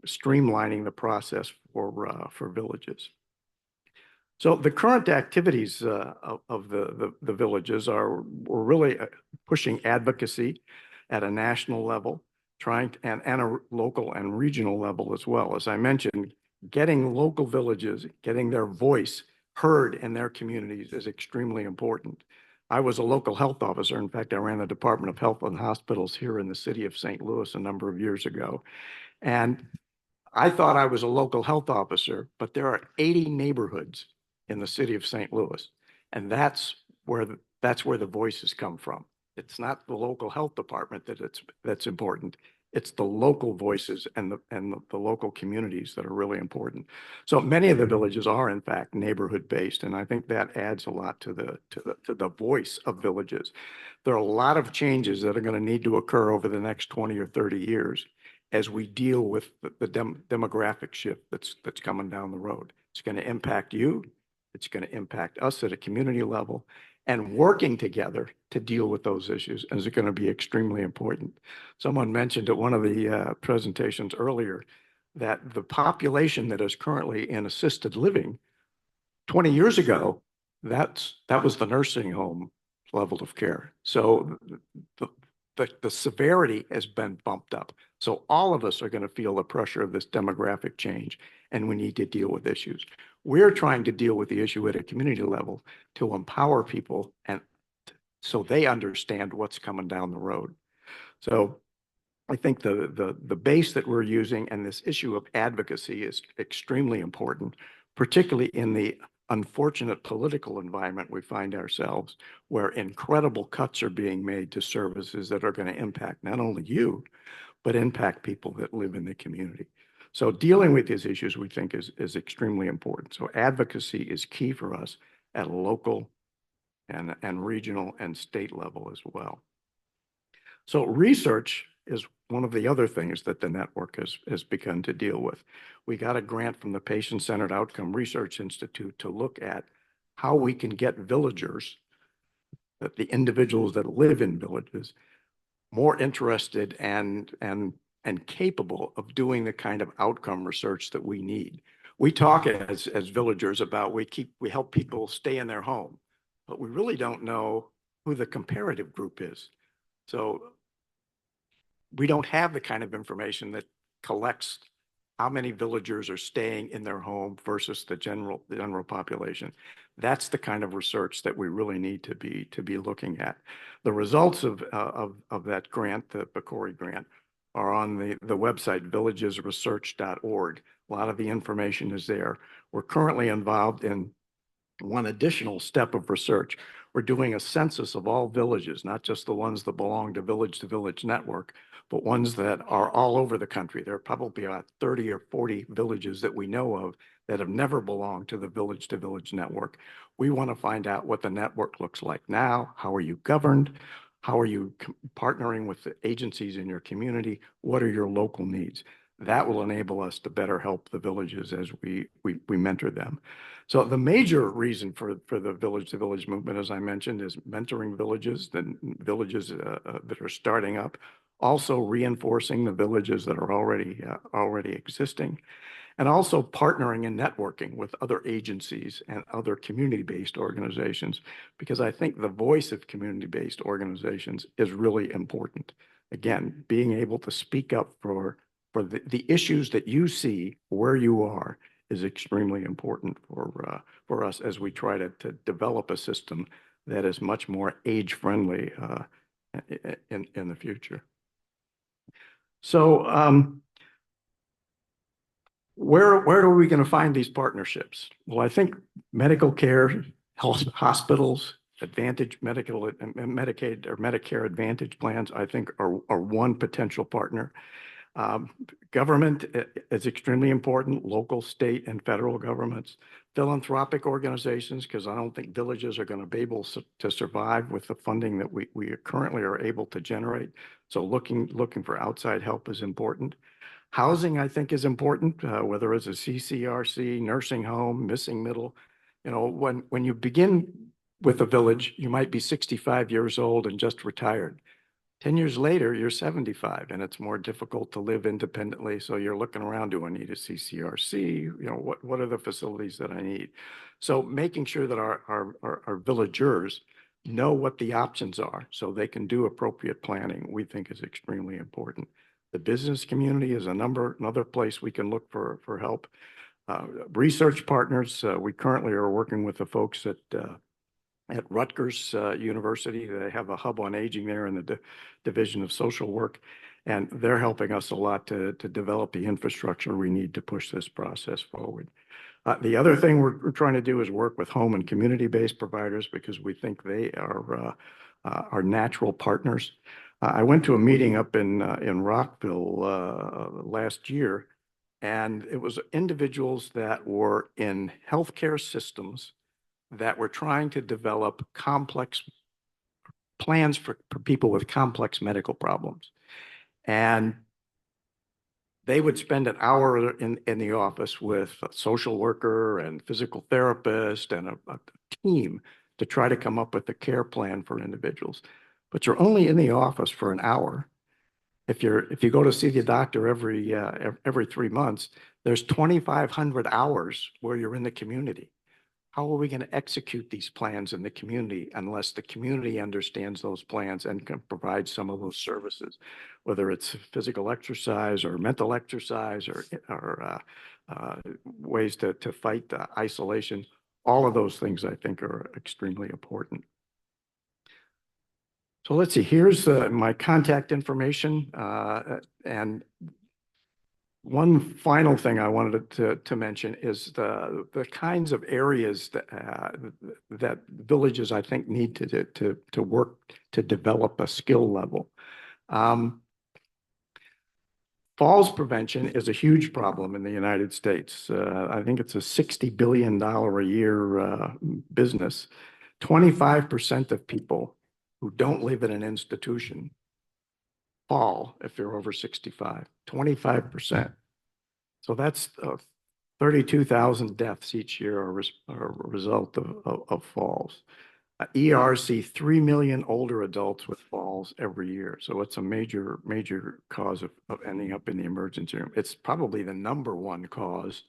streamlining the process for villages. So the current activities of the villages we're really pushing advocacy at a national level, and a local and regional level as well. As I mentioned, getting local villages, getting their voice heard in their communities is extremely important. I was a local health officer. In fact, I ran the Department of Health and Hospitals here in the city of St. Louis a number of years ago. And I thought I was a local health officer, but there are 80 neighborhoods in the city of St. Louis. And that's where the voices come from. It's not the local health department that's important. It's the local voices and the local communities that are really important. So many of the villages are in fact neighborhood based, and I think that adds a lot to the voice of villages. There are a lot of changes that are going to need to occur over the next 20 or 30 years as we deal with the demographic shift that's coming down the road. It's going to impact you. It's going to impact us at a community level, and working together to deal with those issues is going to be extremely important. Someone mentioned at one of the presentations earlier that the population that is currently in assisted living 20 years ago, that was the nursing home level of care. So the severity has been bumped up. So all of us are going to feel the pressure of this demographic change, and we need to deal with issues. We're trying to deal with the issue at a community level to empower people and so they understand what's coming down the road. So I think the base that we're using and this issue of advocacy is extremely important, particularly in the unfortunate political environment we find ourselves, where incredible cuts are being made to services that are going to impact not only you, but impact people that live in the community. So dealing with these issues, we think, is extremely important. So advocacy is key for us at a local and regional and state level as well. So research is one of the other things that the network has begun to deal with. We got a grant from the Patient-Centered Outcome Research Institute to look at how we can get villagers, the individuals that live in villages, more interested and capable of doing the kind of outcome research that we need. We talk as villagers about we help people stay in their home, but we really don't know who the comparative group is. So we don't have the kind of information that collects how many villagers are staying in their home versus the general population. That's the kind of research that we really need to be looking at. The results of that grant, the PCORI grant, are on the website villagesresearch.org. A lot of the information is there. We're currently involved in one additional step of research. We're doing a census of all villages, not just the ones that belong to Village Network, but ones that are all over the country. There are probably about 30 or 40 villages that we know of that have never belonged to the Village Network. We want to find out what the network looks like now. How are you governed? How are you partnering with the agencies in your community? What are your local needs? That will enable us to better help the villages as we mentor them. So the major reason for the Village to Village movement, as I mentioned, is mentoring villages, the villages that are starting up, also reinforcing the villages that are already existing, and also partnering and networking with other agencies and other community-based organizations, because I think the voice of community-based organizations is really important. Again, being able to speak up for the issues that you see where you are is extremely important for us as we try to develop a system that is much more age-friendly in the future. So where are we going to find these partnerships? Well, I think medical care, health, hospitals, Advantage Medical and Medicaid or Medicare Advantage plans, I think are one potential partner. Government is extremely important, local, state, and federal governments, philanthropic organizations, because I don't think villages are going to be able to survive with the funding that we currently are able to generate. So looking for outside help is important. Housing, I think, is important, whether it's a CCRC, nursing home, missing middle. You know, when you begin with a village, you might be 65 years old and just retired. 10 years later, you're 75 and it's more difficult to live independently. So you're looking around, do I need a CCRC? You know, what are the facilities that I need? So making sure that our villagers know what the options are so they can do appropriate planning, we think is extremely important. The business community is another place we can look for help. Research partners, we currently are working with the folks at Rutgers University. They have a hub on aging there in the Division of Social Work, and they're helping us a lot to develop the infrastructure we need to push this process forward. The other thing we're trying to do is work with home and community-based providers because we think they are our natural partners. I went to a meeting up in Rockville last year, and it was individuals that were in healthcare systems that were trying to develop complex plans for people with complex medical problems. And they would spend an hour in the office with a social worker and physical therapist and a team to try to come up with a care plan for individuals. But you're only in the office for an hour. If you go to see the doctor every 3 months, there's 2,500 hours where you're in the community. How are we going to execute these plans in the community unless the community understands those plans and can provide some of those services, whether it's physical exercise or mental exercise or ways to fight isolation? All of those things I think are extremely important. So let's see, here's my contact information. And one final thing I wanted to mention is the kinds of areas that villages I think need to work to develop a skill level. Falls prevention is a huge problem in the United States. I think it's a $60 billion a year business. 25% of people who don't live in an institution fall if they're over 65, 25%. So that's 32,000 deaths each year are a result of falls. ERs see 3 million older adults with falls every year. So it's a major cause of ending up in the emergency room. It's probably the #1 cause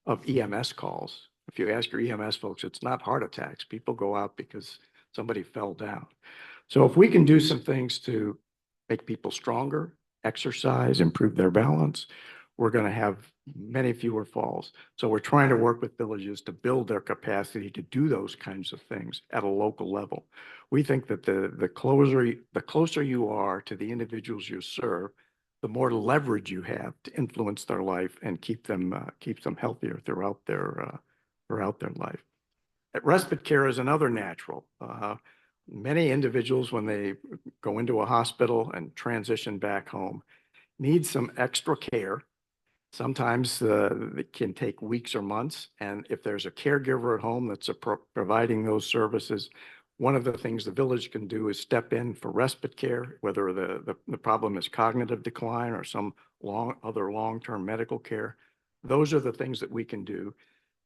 of EMS calls. If you ask your EMS folks, it's not heart attacks. People go out because somebody fell down. So if we can do some things to make people stronger, exercise, improve their balance, we're going to have many fewer falls. So we're trying to work with villages to build their capacity to do those kinds of things at a local level. We think that the closer you are to the individuals you serve, the more leverage you have to influence their life and keep them healthier throughout their life. Respite care is another natural. Many individuals, when they go into a hospital and transition back home, need some extra care. Sometimes it can take weeks or months. And if there's a caregiver at home that's providing those services, one of the things the village can do is step in for respite care, whether the problem is cognitive decline or some other long-term medical care. Those are the things that we can do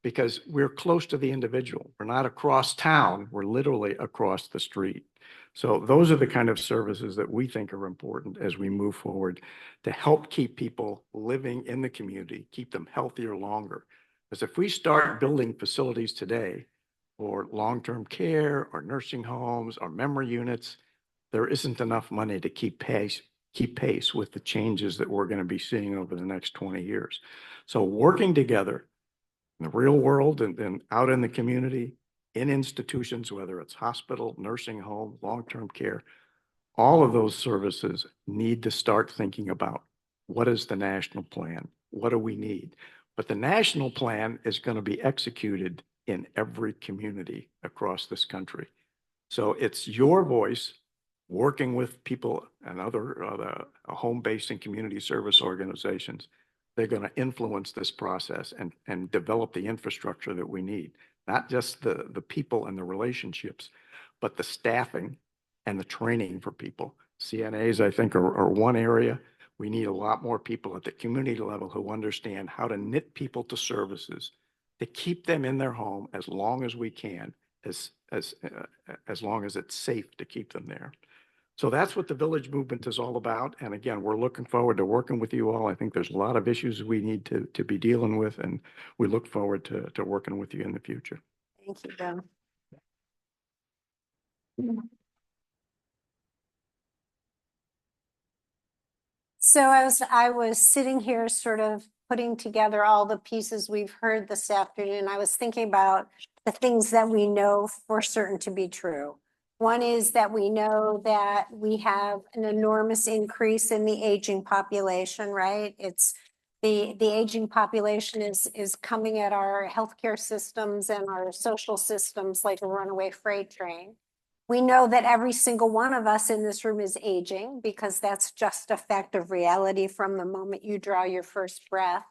because we're close to the individual. We're not across town, we're literally across the street. So those are the kind of services that we think are important as we move forward to help keep people living in the community, keep them healthier longer. Because if we start building facilities today for long-term care or nursing homes or memory units, there isn't enough money to keep pace with the changes that we're going to be seeing over the next 20 years. So working together in the real world and out in the community, in institutions, whether it's hospital, nursing home, long-term care, all of those services need to start thinking about what is the national plan? What do we need? But the national plan is going to be executed in every community across this country. So it's your voice working with people and other home-based and community service organizations. They're going to influence this process and develop the infrastructure that we need, not just the people and the relationships, but the staffing and the training for people. CNAs, I think, are one area. We need a lot more people at the community level who understand how to knit people to services, to keep them in their home as long as we can, as long as it's safe to keep them there. So that's what the village movement is all about. And again, we're looking forward to working with you all. I think there's a lot of issues we need to be dealing with, and we look forward to working with you in the future. Thank you, Bill. So I was sitting here sort of putting together all the pieces we've heard this afternoon. I was thinking about the things that we know for certain to be true. One is that we know that we have an enormous increase in the aging population, right? It's the aging population is coming at our healthcare systems and our social systems like a runaway freight train. We know that every single one of us in this room is aging because that's just a fact of reality from the moment you draw your first breath.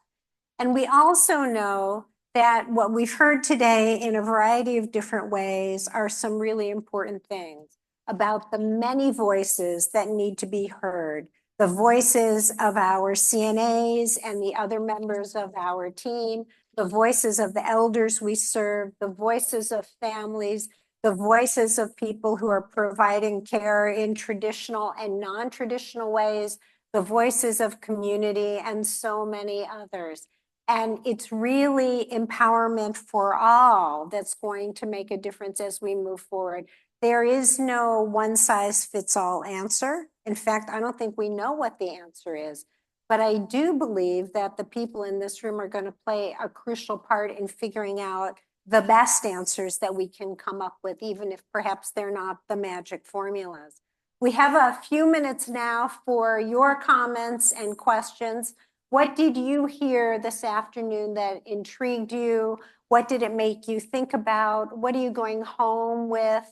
And we also know that what we've heard today in a variety of different ways are some really important things about the many voices that need to be heard, the voices of our CNAs and the other members of our team, the voices of the elders we serve, the voices of families, the voices of people who are providing care in traditional and non-traditional ways, the voices of community, and so many others. And it's really empowerment for all that's going to make a difference as we move forward. There is no one-size-fits-all answer. In fact, I don't think we know what the answer is. But I do believe that the people in this room are going to play a crucial part in figuring out the best answers that we can come up with, even if perhaps they're not the magic formulas. We have a few minutes now for your comments and questions. What did you hear this afternoon that intrigued you? What did it make you think about? What are you going home with?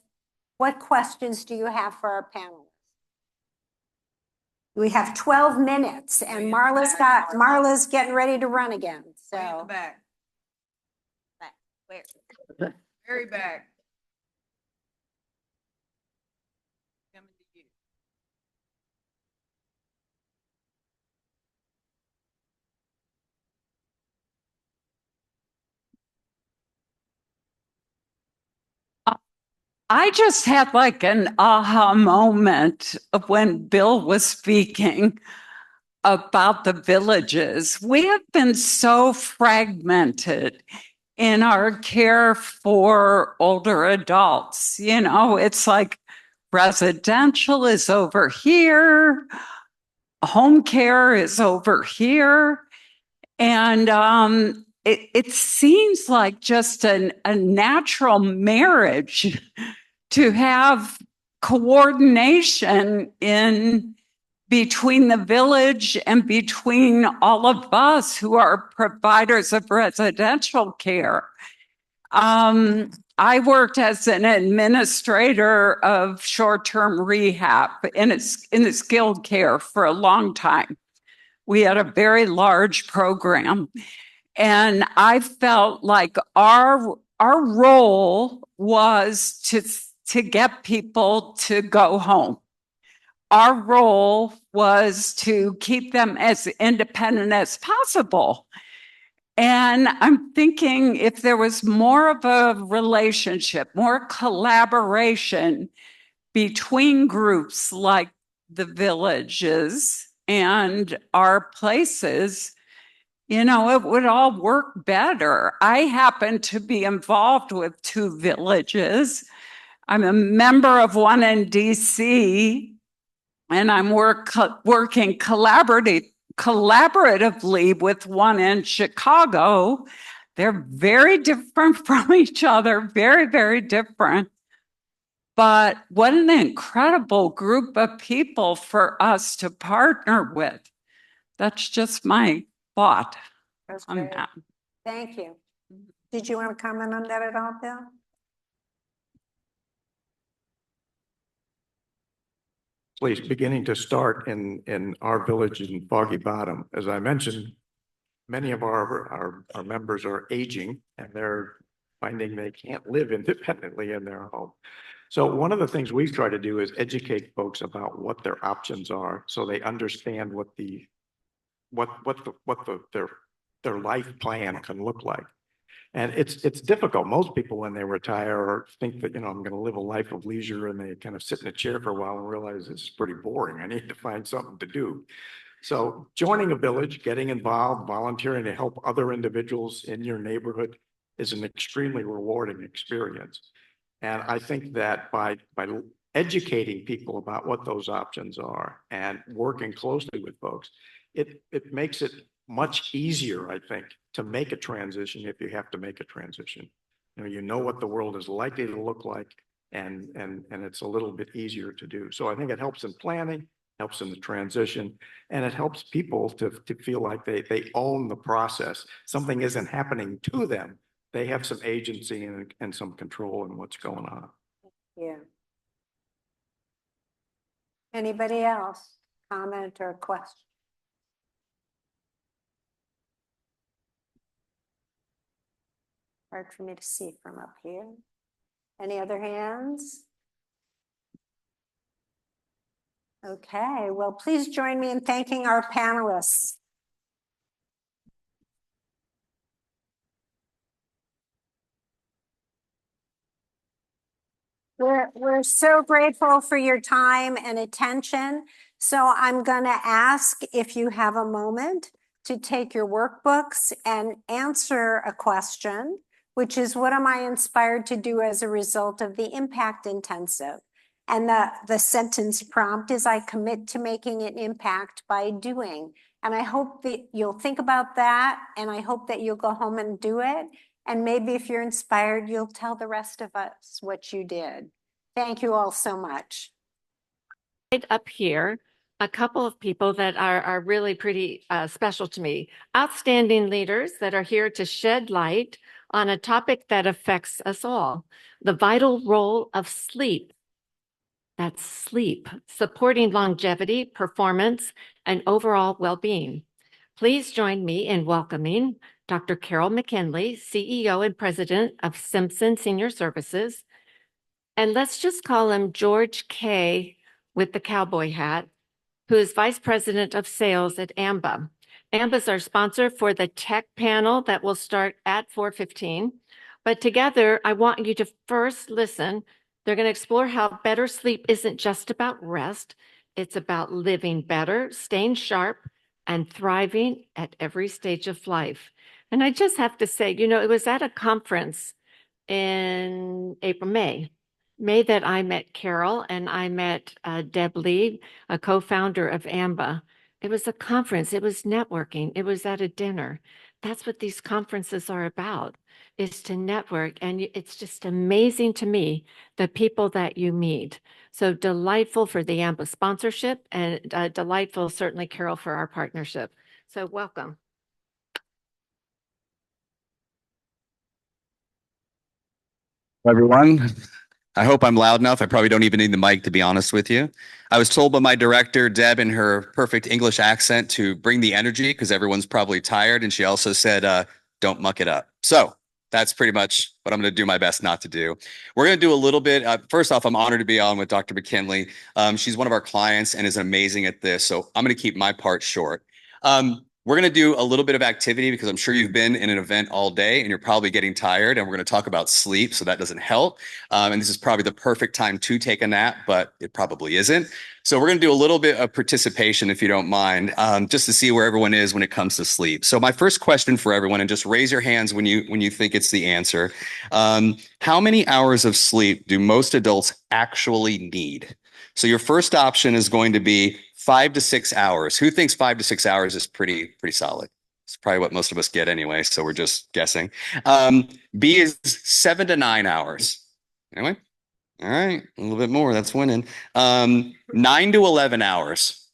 What questions do you have for our panelists? We have 12 minutes and Marla's getting ready to run again. So Back. where? Very back. Coming to you. I just had like an aha moment of when Bill was speaking about the villages. We have been so fragmented in our care for older adults. You know, it's like residential is over here, home care is over here. And it seems like just a natural marriage to have coordination in between the village and between all of us who are providers of residential care. I worked as an administrator of short-term rehab in the skilled care for a long time. We had a very large program, and I felt like our role was to get people to go home. Our role was to keep them as independent as possible. And I'm thinking if there was more of a relationship, more collaboration between groups like the villages and our places, you know, it would all work better. I happen to be involved with 2 villages. I'm a member of one in DC, and I'm working collaboratively with one in Chicago. They're very different from each other, very, very different. But what an incredible group of people for us to partner with. That's just my thought. That's on great. that. Thank you. Did you want to comment on that at all, Bill? Please, beginning to start in our village in Foggy Bottom. As I mentioned, many of our members are aging and they're finding they can't live independently in their home. So one of the things we try to do is educate folks about what their options are, so they understand what their life plan can look like. And it's difficult. Most people, when they retire, think that, I'm going to live a life of leisure, and they kind of sit in a chair for a while and realize it's pretty boring. I need to find something to do. So joining a village, getting involved, volunteering to help other individuals in your neighborhood is an extremely rewarding experience. And I think that by educating people about what those options are and working closely with folks, it makes it much easier, I think, to make a transition if you have to make a transition. You know what the world is likely to look like, and it's a little bit easier to do. So I think it helps in planning, helps in the transition, and it helps people to feel like they own the process. Something isn't happening to them. They have some agency and some control in what's going on. Yeah. Anybody else? Comment or question? Hard for me to see from up here. Any other hands? Okay, well, please join me in thanking our panelists. We're so grateful for your time and attention. So I'm going to ask if you have a moment to take your workbooks and answer a question, which is, what am I inspired to do as a result of the Impact Intensive? And the sentence prompt is, I commit to making an impact by doing. And I hope that you'll think about that, and I hope that you'll go home and do it. And maybe if you're inspired, you'll tell the rest of us what you did. Thank you all so much. Right up here, a couple of people that are really pretty special to me. Outstanding leaders that are here to shed light on a topic that affects us all, the vital role of sleep. That's sleep, supporting longevity, performance, and overall well-being. Please join me in welcoming Dr. Carol McKinley, CEO and President of Simpson Senior Services. And let's just call him George K. with the cowboy hat, who is Vice President of Sales at AMBA. AMBA is our sponsor for the tech panel that will start at 4:15. But together, I want you to first listen. They're going to explore how better sleep isn't just about rest. It's about living better, staying sharp, and thriving at every stage of life. And I just have to say, it was at a conference in May that I met Carol, and I met Deb Lee, a co-founder of AMBA. It was a conference. It was networking. It was at a dinner. That's what these conferences are about, is to network. And it's just amazing to me, the people that you meet. So delightful for the AMBA sponsorship, and delightful, certainly, Carol, for our partnership. So welcome. Everyone, I hope I'm loud enough. I probably don't even need the mic, to be honest with you. I was told by my director, Deb, in her perfect English accent, to bring the energy because everyone's probably tired. And she also said, don't muck it up. So that's pretty much what I'm going to do my best not to do. We're going to do a little bit. First off, I'm honored to be on with Dr. McKinley. She's one of our clients and is amazing at this. So I'm going to keep my part short. We're going to do a little bit of activity because I'm sure you've been in an event all day and you're probably getting tired, and we're going to talk about sleep, so that doesn't help. And this is probably the perfect time to take a nap, but it probably isn't. So we're going to do a little bit of participation, if you don't mind, just to see where everyone is when it comes to sleep. So my first question for everyone, and just raise your hands when you think it's the answer. How many hours of sleep do most adults actually need? So your first option is going to be 5 to 6 hours. Who thinks 5 to 6 hours is pretty solid? It's probably what most of us get anyway, so we're just guessing. B is 7 to 9 hours. Anyway, all right, a little bit more. That's winning. 9 to 11 hours.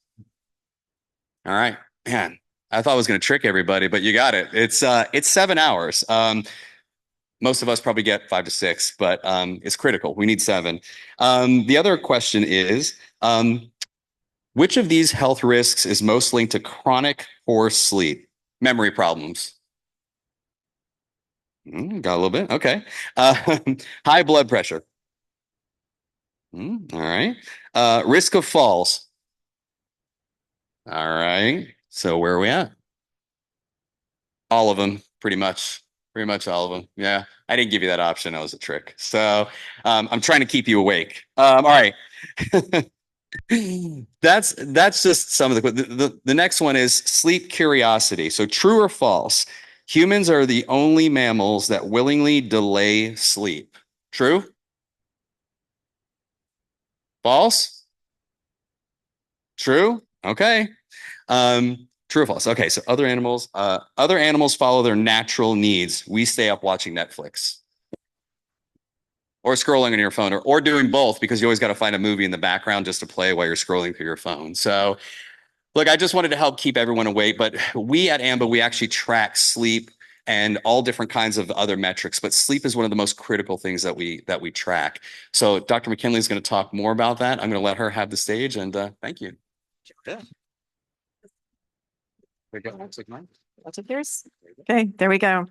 All right, man. I thought I was going to trick everybody, but you got it. It's 7 hours. Most of us probably get 5 to 6, but it's critical. We need 7. The other question is, which of these health risks is most linked to chronic poor sleep? Memory problems. Got a little bit. Okay. High blood pressure. All right. Risk of falls. All right. So where are we at? All of them, pretty much. Pretty much all of them. Yeah. I didn't give you that option. That was a trick. So I'm trying to keep you awake. All right. That's just some of the next one is sleep curiosity. So true or false? Humans are the only mammals that willingly delay sleep. True? False? True? Okay. True or false? Okay, so other animals follow their natural needs. We stay up watching Netflix or scrolling on your phone or doing both because you always got to find a movie in the background just to play while you're scrolling through your phone. So look, I just wanted to help keep everyone awake, but we at AMBA, we actually track sleep and all different kinds of other metrics, but sleep is one of the most critical things that we track. So Dr. McKinley is going to talk more about that. I'm going to let her have the stage and thank you. Yeah. Lots of yours. Okay, there we go.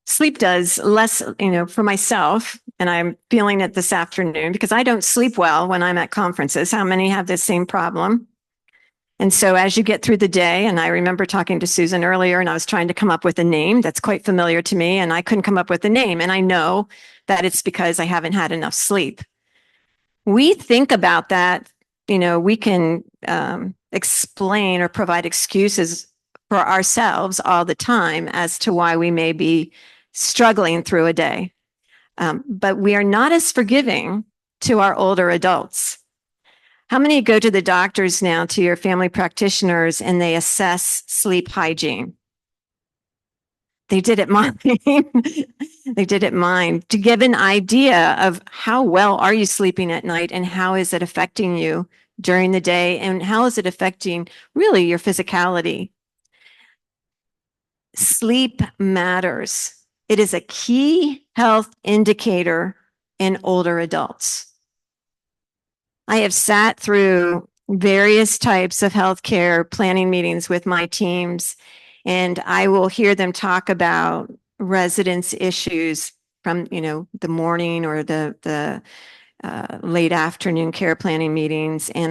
Sleep does less, for myself, and I'm feeling it this afternoon because I don't sleep well when I'm at conferences. How many have this same problem? And so as you get through the day, and I remember talking to Susan earlier, and I was trying to come up with a name that's quite familiar to me, and I couldn't come up with a name. And I know that it's because I haven't had enough sleep. We think about that, we can explain or provide excuses for ourselves all the time as to why we may be struggling through a day. But we are not as forgiving to our older adults. How many go to the doctors now, to your family practitioners, and they assess sleep hygiene? They did it mine. They did it mine to give an idea of how well are you sleeping at night and how is it affecting you during the day and how is it affecting really your physicality. Sleep matters. It is a key health indicator in older adults. I have sat through various types of healthcare planning meetings with my teams, and I will hear them talk about residents' issues from, the morning or the late afternoon care planning meetings. And